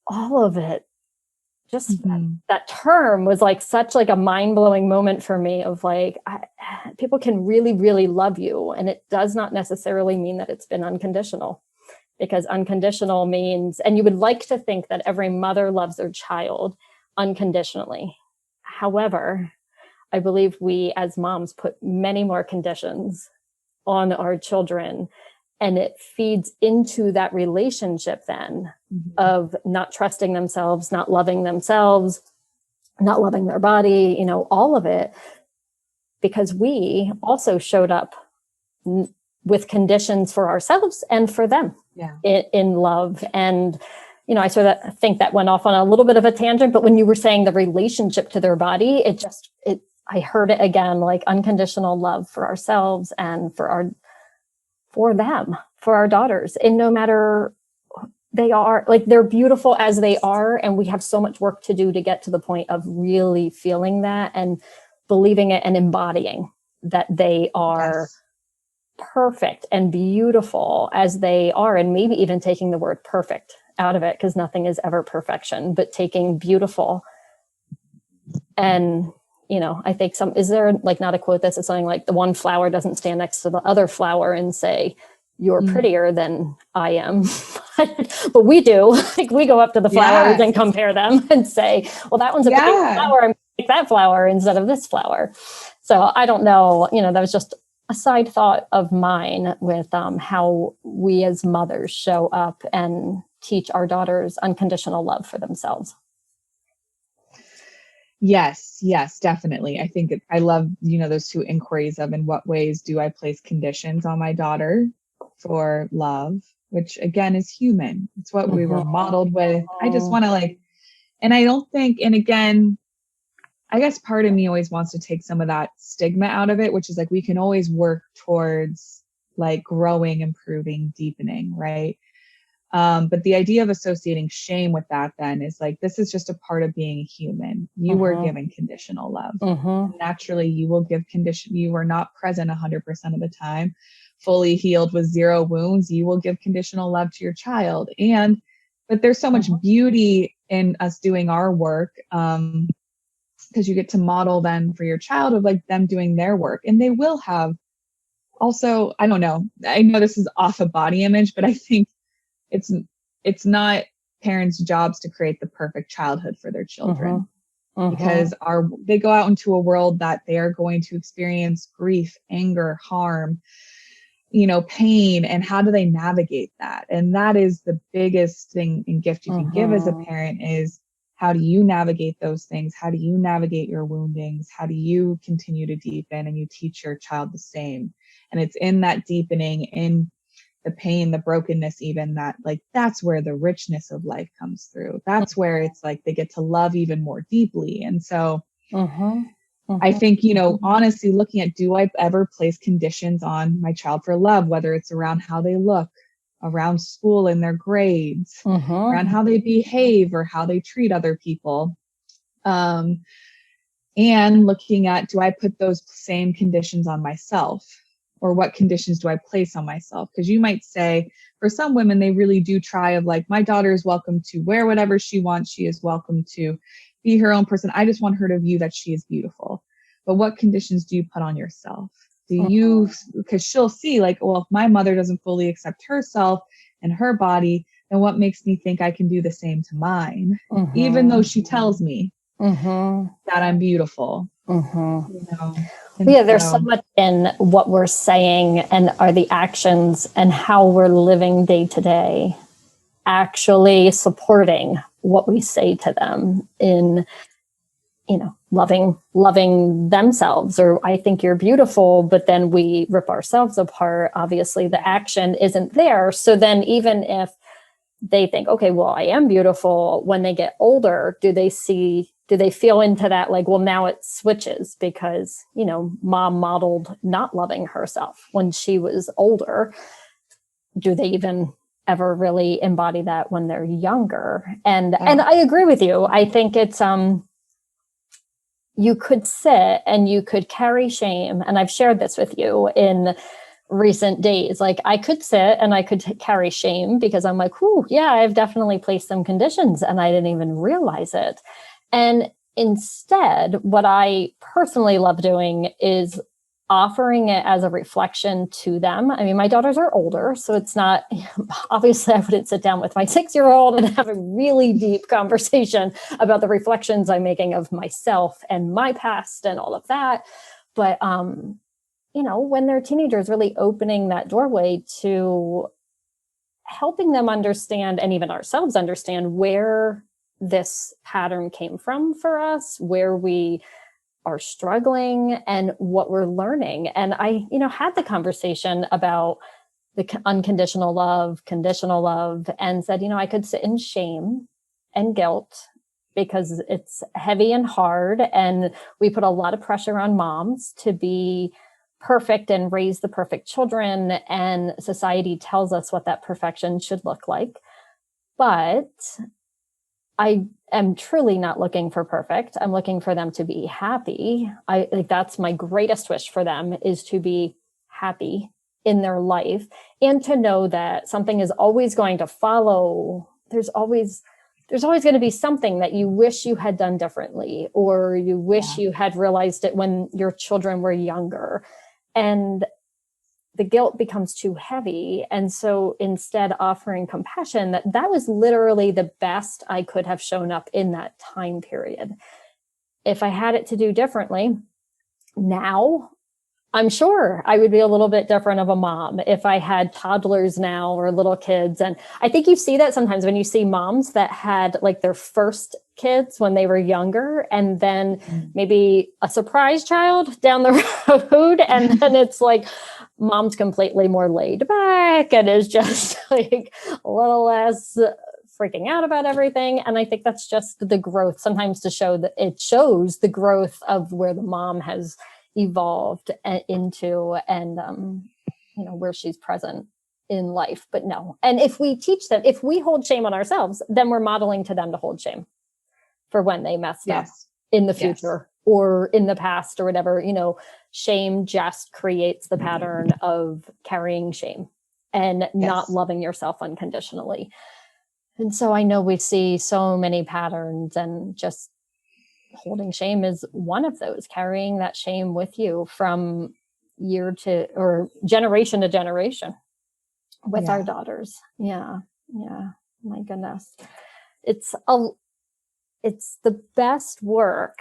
all of it just that term was like such like a mind-blowing moment for me of like, people can really, really love you. And it does not necessarily mean that it's been unconditional, because unconditional means, and you would like to think that every mother loves their child unconditionally. However, I believe we as moms put many more conditions on our children, and it feeds into that relationship then of not trusting themselves, not loving themselves, not loving their body, you know, all of it, because we also showed up with conditions for ourselves and for them in love. And, you know, I sort of think that went off on a little bit of a tangent, but when you were saying the relationship to their body, I heard it again, like unconditional love for ourselves and for them, for our daughters. And no matter they are, like, they're beautiful as they are. And we have so much work to do to get to the point of really feeling that and believing it and embodying that they are perfect and beautiful as they are. And maybe even taking the word perfect out of it, because nothing is ever perfection, but taking beautiful. And, you know, I think is there like not a quote that says something like the one flower doesn't stand next to the other flower and say, you're prettier than I am. But we do. Like, we go up to the flowers and compare them and say, well, that one's a pretty flower. I'm going to take that flower instead of this flower. So I don't know, you know, that was just a side thought of mine with how we as mothers show up and teach our daughters unconditional love for themselves. Yes, definitely. I think I love, you know, those two inquiries of in what ways do I place conditions on my daughter for love, which again is human. It's what we were modeled with. I just want to and I don't think, and again, I guess part of me always wants to take some of that stigma out of it, which is like, we can always work towards like growing, improving, deepening, right? But the idea of associating shame with that then is like, this is just a part of being a human. You were given conditional love. And naturally, you will give you were not present 100% of the time, fully healed with 0 wounds. You will give conditional love to your child. But there's so much beauty in us doing our work, because you get to model then for your child of like them doing their work. And they will have also, I don't know, I know this is off of body image, but I think it's not parents' jobs to create the perfect childhood for their children, because they go out into a world that they are going to experience grief, anger, harm, you know, pain. And how do they navigate that? And that is the biggest thing and gift you can give as a parent is, how do you navigate those things? How do you navigate your woundings? How do you continue to deepen? And you teach your child the same. And it's in that deepening, in the pain, the brokenness, even that, like, that's where the richness of life comes through. That's where it's like they get to love even more deeply. And so I think, you know, honestly, looking at, do I ever place conditions on my child for love, whether it's around how they look, around school and their grades, around how they behave or how they treat other people. And looking at, do I put those same conditions on myself? Or what conditions do I place on myself? Because you might say, for some women, they really do try of like, my daughter is welcome to wear whatever she wants. She is welcome to be her own person. I just want her to view that she is beautiful. But what conditions do you put on yourself? Do you, because she'll see like, well, if my mother doesn't fully accept herself and her body, then what makes me think I can do the same to mine? Even though she tells me that I'm beautiful. You know? There's so much in what we're saying and are the actions and how we're living day to day actually supporting what we say to them in, you know, loving themselves, or I think you're beautiful, but then we rip ourselves apart. Obviously the action isn't there. So then even if they think, okay, well, I am beautiful, when they get older, do they feel into that? Like, well, now it switches because, you know, mom modeled not loving herself when she was older. Do they even ever really embody that when they're younger? And I agree with you. I think it's, you could sit and you could carry shame. And I've shared this with you in recent days. Like I could sit and I could carry shame because I'm like, whoo, yeah, I've definitely placed some conditions and I didn't even realize it. And instead, what I personally love doing is offering it as a reflection to them. I mean, my daughters are older, so it's not, obviously I wouldn't sit down with my 6-year-old and have a really deep conversation about the reflections I'm making of myself and my past and all of that. But, when they're teenagers, really opening that doorway to helping them understand, and even ourselves understand, where this pattern came from for us, where we are struggling and what we're learning. And I, had the conversation about the unconditional love, conditional love, and said, I could sit in shame and guilt because it's heavy and hard. And we put a lot of pressure on moms to be perfect and raise the perfect children. And society tells us what that perfection should look like. But I am truly not looking for perfect. I'm looking for them to be happy. That's my greatest wish for them, is to be happy in their life and to know that something is always going to follow. There's always going to be something that you wish you had done differently, or you wish you had realized it when your children were younger. And the guilt becomes too heavy. And so instead, offering compassion, that was literally the best I could have shown up in that time period. If I had it to do differently now, I'm sure I would be a little bit different of a mom if I had toddlers now or little kids. And I think you see that sometimes when you see moms that had like their first kids when they were younger, and then maybe a surprise child down the road. And then it's like mom's completely more laid back and is just like a little less freaking out about everything. And I think that's just the growth, sometimes to show that it shows the growth of where the mom has evolved into, and where she's present in life. But no. And if we teach them, if we hold shame on ourselves, then we're modeling to them to hold shame for when they messed up in the future or in the past or whatever. Shame just creates the pattern of carrying shame and not loving yourself unconditionally. And so I know we see so many patterns, and just holding shame is one of those, carrying that shame with you from year to, or generation to generation with our daughters. Yeah. My goodness. It's the best work.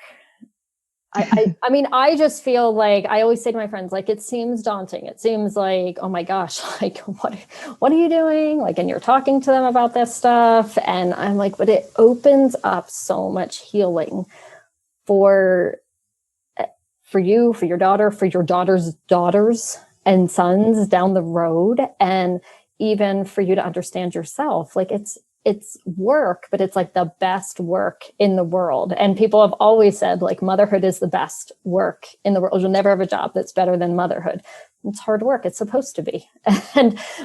I mean, I just feel like, I always say to my friends, like, it seems daunting. It seems like, oh my gosh, like, what are you doing? Like, and you're talking to them about this stuff. And I'm like, but it opens up so much healing for you, for your daughter, for your daughter's daughters and sons down the road. And even for you to understand yourself. Like, it's work, but it's like the best work in the world. And people have always said, like, motherhood is the best work in the world. You'll never have a job that's better than motherhood. It's hard work. It's supposed to be.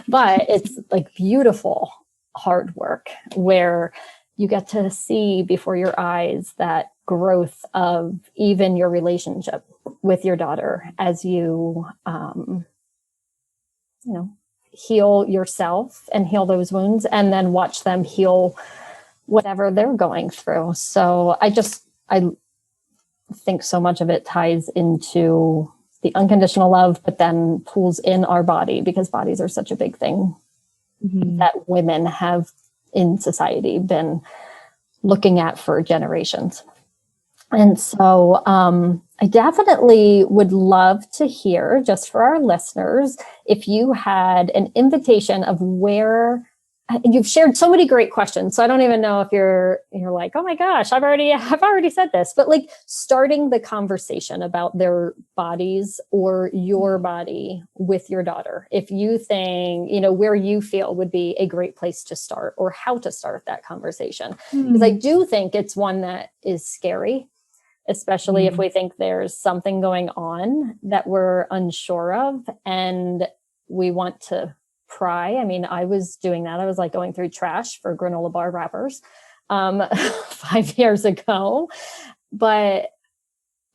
But it's like beautiful hard work where you get to see before your eyes that growth of even your relationship with your daughter as you, heal yourself and heal those wounds, and then watch them heal whatever they're going through. So I think so much of it ties into the unconditional love, but then pulls in our body, because bodies are such a big thing that women have in society been looking at for generations. And so I definitely would love to hear, just for our listeners, if you had an invitation of where you've shared so many great questions. So I don't even know if you're like, oh my gosh, I've already said this, but like starting the conversation about their bodies or your body with your daughter. If you think, where you feel would be a great place to start, or how to start that conversation. Because I do think it's one that is scary, especially if we think there's something going on that we're unsure of and we want to pry. I mean, I was doing that. I was like going through trash for granola bar wrappers 5 years ago. But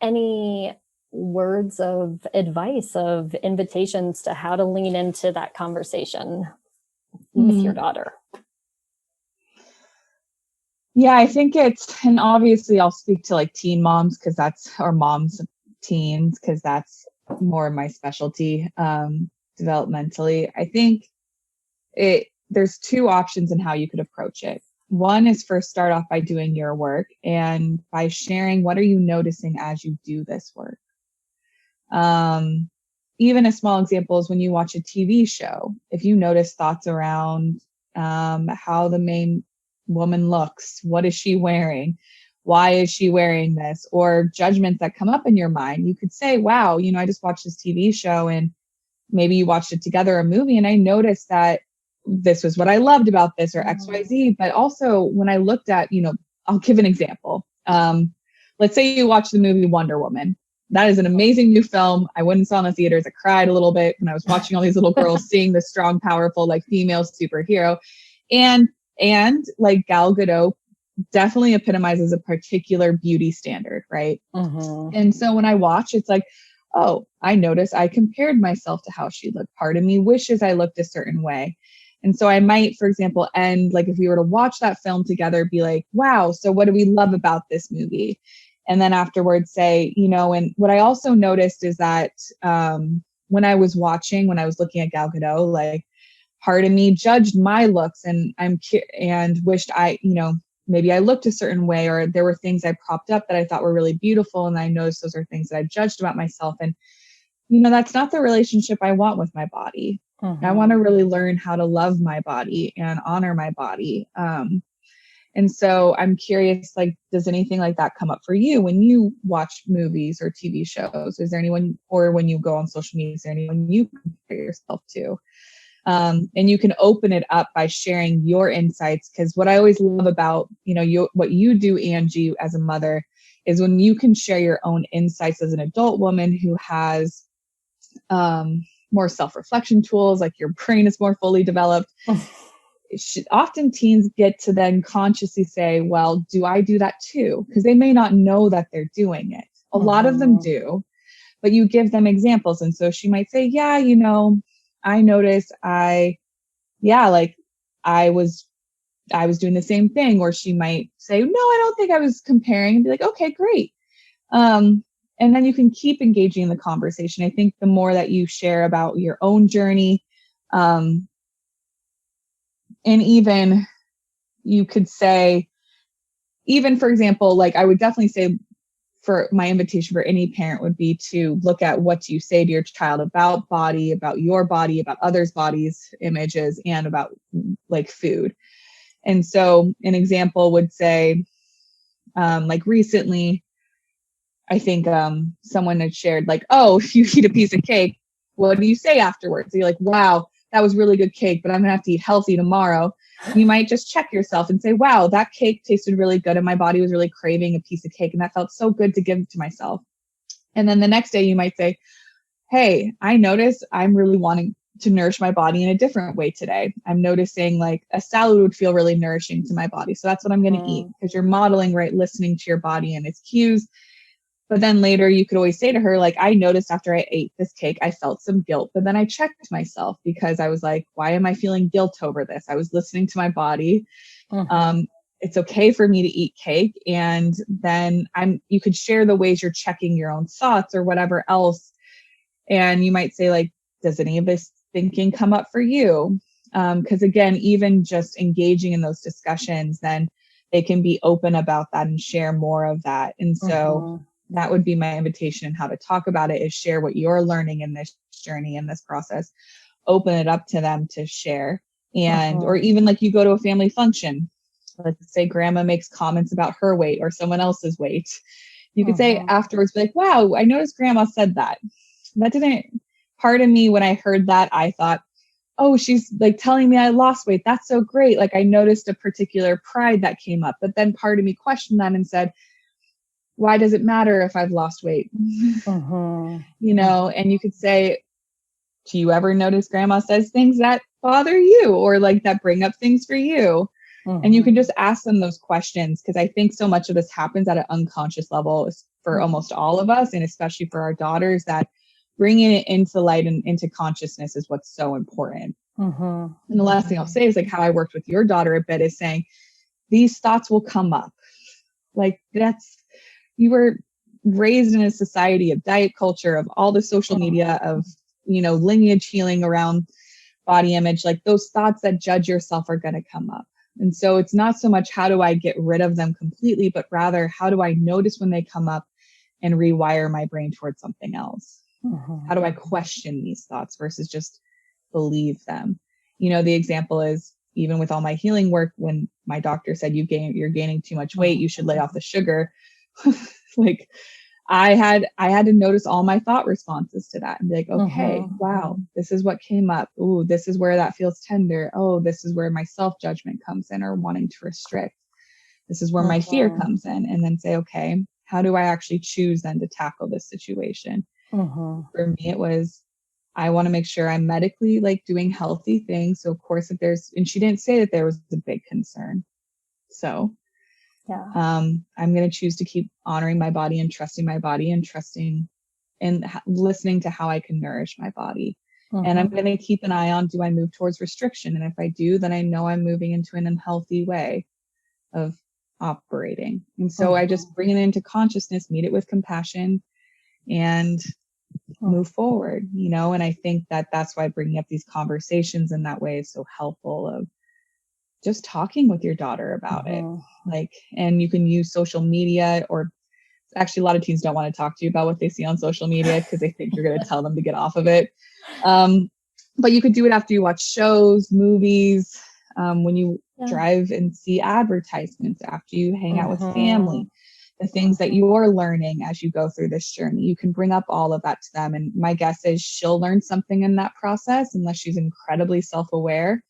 any words of advice, of invitations to how to lean into that conversation with your daughter? Yeah, I think and obviously I'll speak to like teen moms or moms of teens, because that's more my specialty, developmentally. I think there's two options in how you could approach it. One is first start off by doing your work and by sharing what are you noticing as you do this work. Even a small example is when you watch a TV show, if you notice thoughts around how the main woman looks, what is she wearing, why is she wearing this, or judgments that come up in your mind, you could say, wow, I just watched this TV show, and maybe you watched it together, a movie, and I noticed that this was what I loved about this, or XYZ. But also when I looked at, I'll give an example. Let's say you watch the movie Wonder Woman. That is an amazing new film. I went and saw in the theaters. I cried a little bit when I was watching all these little girls seeing the strong, powerful, like female superhero. And like Gal Gadot definitely epitomizes a particular beauty standard, right? And so when I watch, it's like, oh, I noticed I compared myself to how she looked. Part of me wishes I looked a certain way. And so I might, for example, like if we were to watch that film together, be like, wow, so what do we love about this movie? And then afterwards say, and what I also noticed is that when I was looking at Gal Gadot, like part of me judged my looks and wished maybe I looked a certain way, or there were things I propped up that I thought were really beautiful. And I noticed those are things that I judged about myself. And, that's not the relationship I want with my body. I want to really learn how to love my body and honor my body. And so I'm curious, like, does anything like that come up for you when you watch movies or TV shows? Is there anyone, or when you go on social media, is there anyone you compare yourself to? And you can open it up by sharing your insights. Because what I always love about, what you do, Angie, as a mother, is when you can share your own insights as an adult woman who has more self-reflection tools, like your brain is more fully developed. Often teens get to then consciously say, well, do I do that too? Because they may not know that they're doing it. A lot of them do, but you give them examples. And so she might say, yeah, I noticed I was doing the same thing. Or she might say, no, I don't think I was comparing, and be like, okay, great. And then you can keep engaging in the conversation. I think the more that you share about your own journey, and even you could say, even for example, like I would definitely say, for my invitation for any parent would be to look at what you say to your child about body, about your body, about others' bodies, images, and about like food. And so an example would say, like recently, I think someone had shared like, oh, if you eat a piece of cake, what do you say afterwards? So you're like, wow, that was really good cake, but I'm gonna have to eat healthy tomorrow. You might just check yourself and say, wow, that cake tasted really good and my body was really craving a piece of cake and that felt so good to give to myself. And then the next day you might say, hey, I noticed I'm really wanting to nourish my body in a different way today. I'm noticing like a salad would feel really nourishing to my body. So that's what I'm going to eat, because you're modeling, right? Listening to your body and its cues. But then later you could always say to her, like, I noticed after I ate this cake, I felt some guilt, but then I checked myself because I was like, why am I feeling guilt over this? I was listening to my body. It's okay for me to eat cake. And then you could share the ways you're checking your own thoughts or whatever else. And you might say, like, does any of this thinking come up for you? Because again, even just engaging in those discussions, then they can be open about that and share more of that. And so that would be my invitation, and how to talk about it is share what you're learning in this journey, in this process, open it up to them to share. And, or even like you go to a family function, let's say grandma makes comments about her weight or someone else's weight. You could say afterwards, be like, wow, I noticed grandma said that. Part of me, when I heard that, I thought, oh, she's like telling me I lost weight. That's so great. Like I noticed a particular pride that came up, but then part of me questioned that and said, why does it matter if I've lost weight? And you could say, do you ever notice grandma says things that bother you or like that bring up things for you? And you can just ask them those questions, because I think so much of this happens at an unconscious level, for almost all of us, and especially for our daughters, that bringing it into light and into consciousness is what's so important. And the last thing I'll say is like how I worked with your daughter a bit is saying, these thoughts will come up. Like you were raised in a society of diet culture, of all the social media, of, lineage healing around body image. Like those thoughts that judge yourself are going to come up. And so it's not so much how do I get rid of them completely, but rather how do I notice when they come up and rewire my brain towards something else? How do I question these thoughts versus just believe them? The example is even with all my healing work, when my doctor said you're gaining too much weight, you should lay off the sugar. Like I had to notice all my thought responses to that and be like, okay, wow, this is what came up. Ooh, this is where that feels tender. Oh, this is where my self-judgment comes in, or wanting to restrict. This is where my fear comes in. And then say, okay, how do I actually choose then to tackle this situation? For me, it was, I want to make sure I'm medically like doing healthy things. So of course, and she didn't say that there was a big concern. So I'm going to choose to keep honoring my body and trusting my body and trusting and listening to how I can nourish my body. And I'm going to keep an eye on, do I move towards restriction? And if I do, then I know I'm moving into an unhealthy way of operating. And so I just bring it into consciousness, meet it with compassion, and move forward, and I think that that's why bringing up these conversations in that way is so helpful, of just talking with your daughter about it. Like, and you can use social media, or actually a lot of teens don't want to talk to you about what they see on social media because they think you're going to tell them to get off of it. But you could do it after you watch shows, movies, when you drive and see advertisements, after you hang out with family. The things that you're learning as you go through this journey, you can bring up all of that to them. And my guess is she'll learn something in that process, unless she's incredibly self-aware.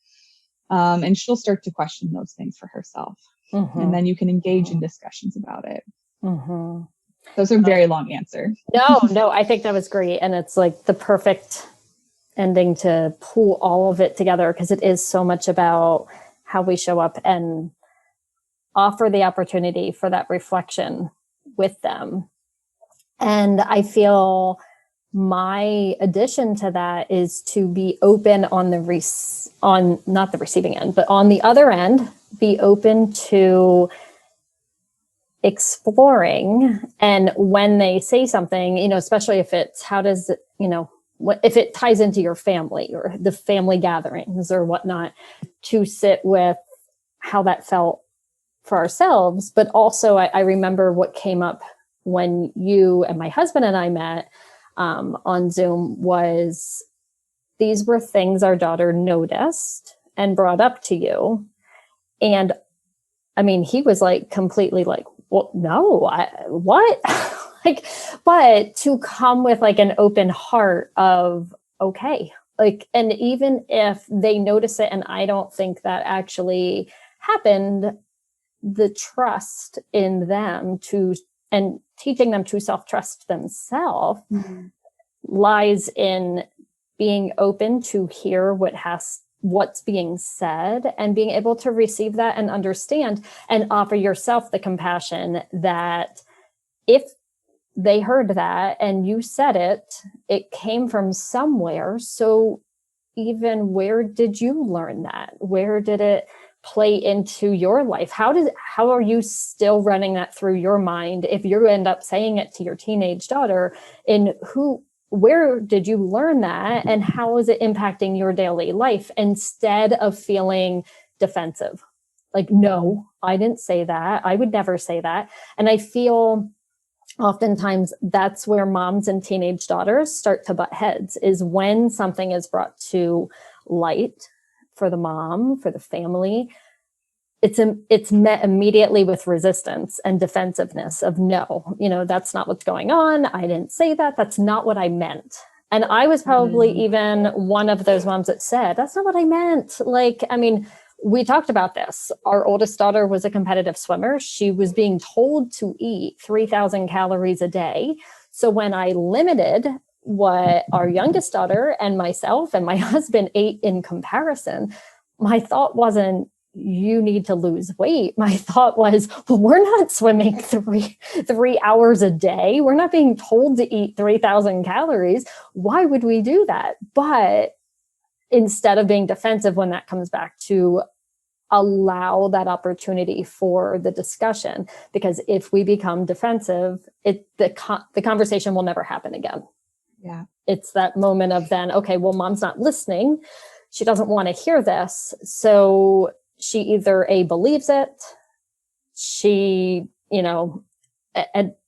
And she'll start to question those things for herself. And then you can engage in discussions about it. Those are very long answer. No, I think that was great. And it's like the perfect ending to pull all of it together, because it is so much about how we show up and offer the opportunity for that reflection with them. And I feel my addition to that is to be open on not the receiving end, but on the other end, be open to exploring. And when they say something, especially if it's, if it ties into your family or the family gatherings or whatnot, to sit with how that felt for ourselves. But also I remember what came up when you and my husband and I met on Zoom was, these were things our daughter noticed and brought up to you. And I mean, he was like completely like, well, no, what? But to come with like an open heart of, okay, like, and even if they notice it and I don't think that actually happened, the trust in them and teaching them to self-trust themselves lies in being open to hear what's being said, and being able to receive that and understand, and offer yourself the compassion that if they heard that and you said it came from somewhere. So even where did you learn that? Where did it play into your life? How are you still running that through your mind if you end up saying it to your teenage daughter? And where did you learn that, and how is it impacting your daily life, instead of feeling defensive? Like, no, I didn't say that. I would never say that. And I feel oftentimes that's where moms and teenage daughters start to butt heads, is when something is brought to light for the mom, for the family. It's met immediately with resistance and defensiveness of, no, that's not what's going on. I didn't say that. That's not what I meant. And I was probably even one of those moms that said, that's not what I meant. Like, I mean, we talked about this. Our oldest daughter was a competitive swimmer. She was being told to eat 3,000 calories a day. So when I limited what our youngest daughter and myself and my husband ate in comparison, my thought wasn't, you need to lose weight. My thought was, well, we're not swimming three hours a day. We're not being told to eat 3,000 calories. Why would we do that? But instead of being defensive when that comes back, to allow that opportunity for the discussion, because if we become defensive, the conversation will never happen again. Yeah. It's that moment of then, okay, well, mom's not listening. She doesn't want to hear this. So she either believes it, she,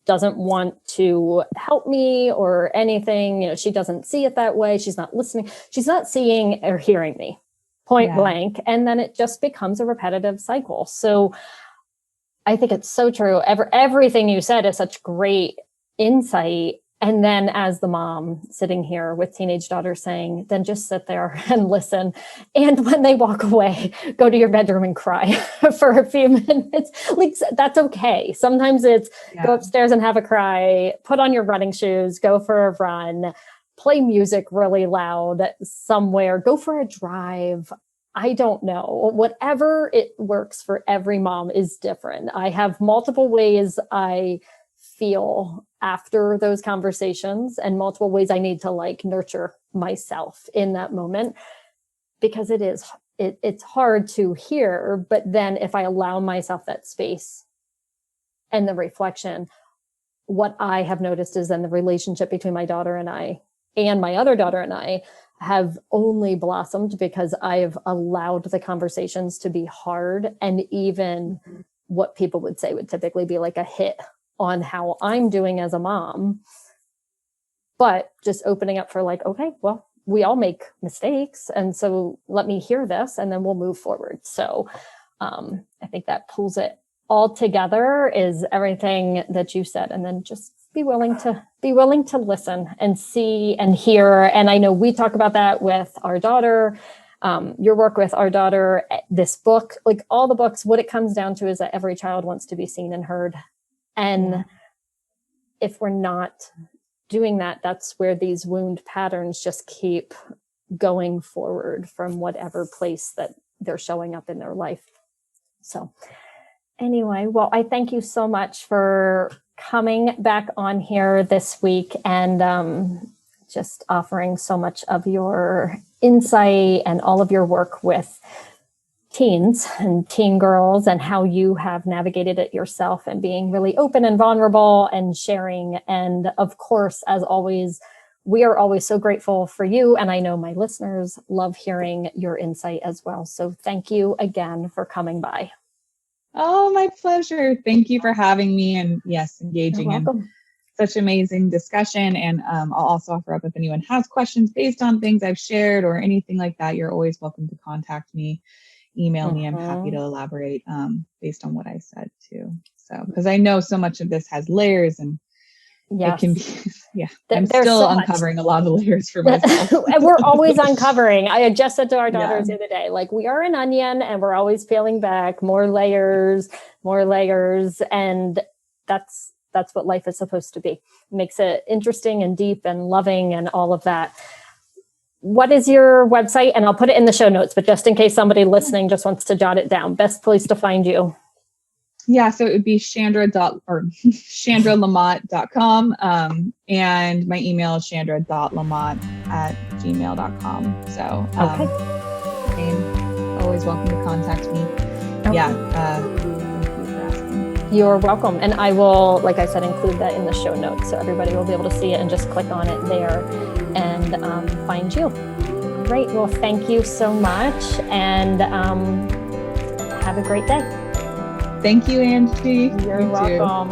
doesn't want to help me or anything. She doesn't see it that way. She's not listening. She's not seeing or hearing me, point blank. And then it just becomes a repetitive cycle. So I think it's so true. Everything you said is such great insight. And then as the mom sitting here with teenage daughters saying, then just sit there and listen. And when they walk away, go to your bedroom and cry for a few minutes. Like, that's okay. Sometimes it's go upstairs and have a cry, put on your running shoes, go for a run, play music really loud somewhere, go for a drive. I don't know. Whatever it works for every mom is different. I have multiple ways I feel after those conversations and multiple ways I need to nurture myself in that moment, because it's hard to hear. But then if I allow myself that space and the reflection, what I have noticed is then the relationship between my daughter and I and my other daughter and I have only blossomed because I've allowed the conversations to be hard. And even what people would say would typically be like a hit on how I'm doing as a mom, but just opening up for okay, well, we all make mistakes. And so let me hear this and then we'll move forward. So I think that pulls it all together is everything that you said. And then just be willing to listen and see and hear. And I know we talk about that with our daughter, your work with our daughter, this book, all the books, what it comes down to is that every child wants to be seen and heard. And if we're not doing that, that's where these wound patterns just keep going forward from whatever place that they're showing up in their life. So anyway, well, I thank you so much for coming back on here this week and just offering so much of your insight and all of your work with teens and teen girls and how you have navigated it yourself and being really open and vulnerable and sharing. And of course, as always, we are always so grateful for you. And I know my listeners love hearing your insight as well. So thank you again for coming by. Oh, my pleasure. Thank you for having me and engaging in such amazing discussion. And I'll also offer up if anyone has questions based on things I've shared or anything like that, you're always welcome to contact me. Email me. I'm happy to elaborate based on what I said too. So, because I know so much of this has layers and it can be, I'm still so uncovering a lot of the layers for myself. And we're always uncovering. I had just said to our daughters the other day, we are an onion and we're always peeling back more layers. And that's what life is supposed to be. It makes it interesting and deep and loving and all of that. What is your website? And I'll put it in the show notes, but just in case somebody listening just wants to jot it down, best place to find you. Yeah, so it would be ShandraLaMotte.com. And my email is Shandra.LaMotte@gmail.com. So always welcome to contact me. Okay. Thank you for asking. You're welcome. And I will, like I said, include that in the show notes so everybody will be able to see it and just click on it there and find you. Great. Well, thank you so much and have a great day. Thank you, Angie. You're welcome.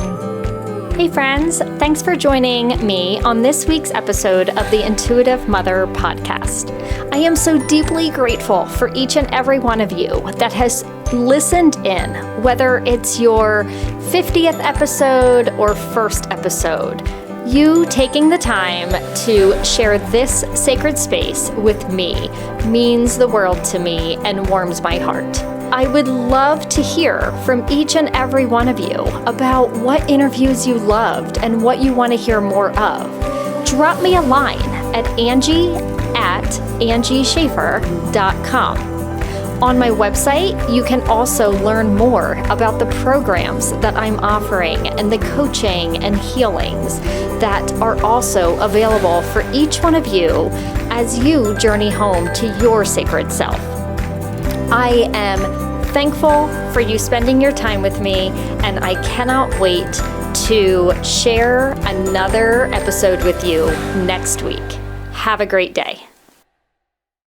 Hey friends, thanks for joining me on this week's episode of the Intuitive Mother podcast. I am so deeply grateful for each and every one of you that has listened in, whether it's your 50th episode or first episode. You taking the time to share this sacred space with me means the world to me and warms my heart. I would love to hear from each and every one of you about what interviews you loved and what you want to hear more of. Drop me a line at Angie@AngieSchaffer.com. On my website, you can also learn more about the programs that I'm offering and the coaching and healings that are also available for each one of you as you journey home to your sacred self. I am thankful for you spending your time with me, and I cannot wait to share another episode with you next week. Have a great day.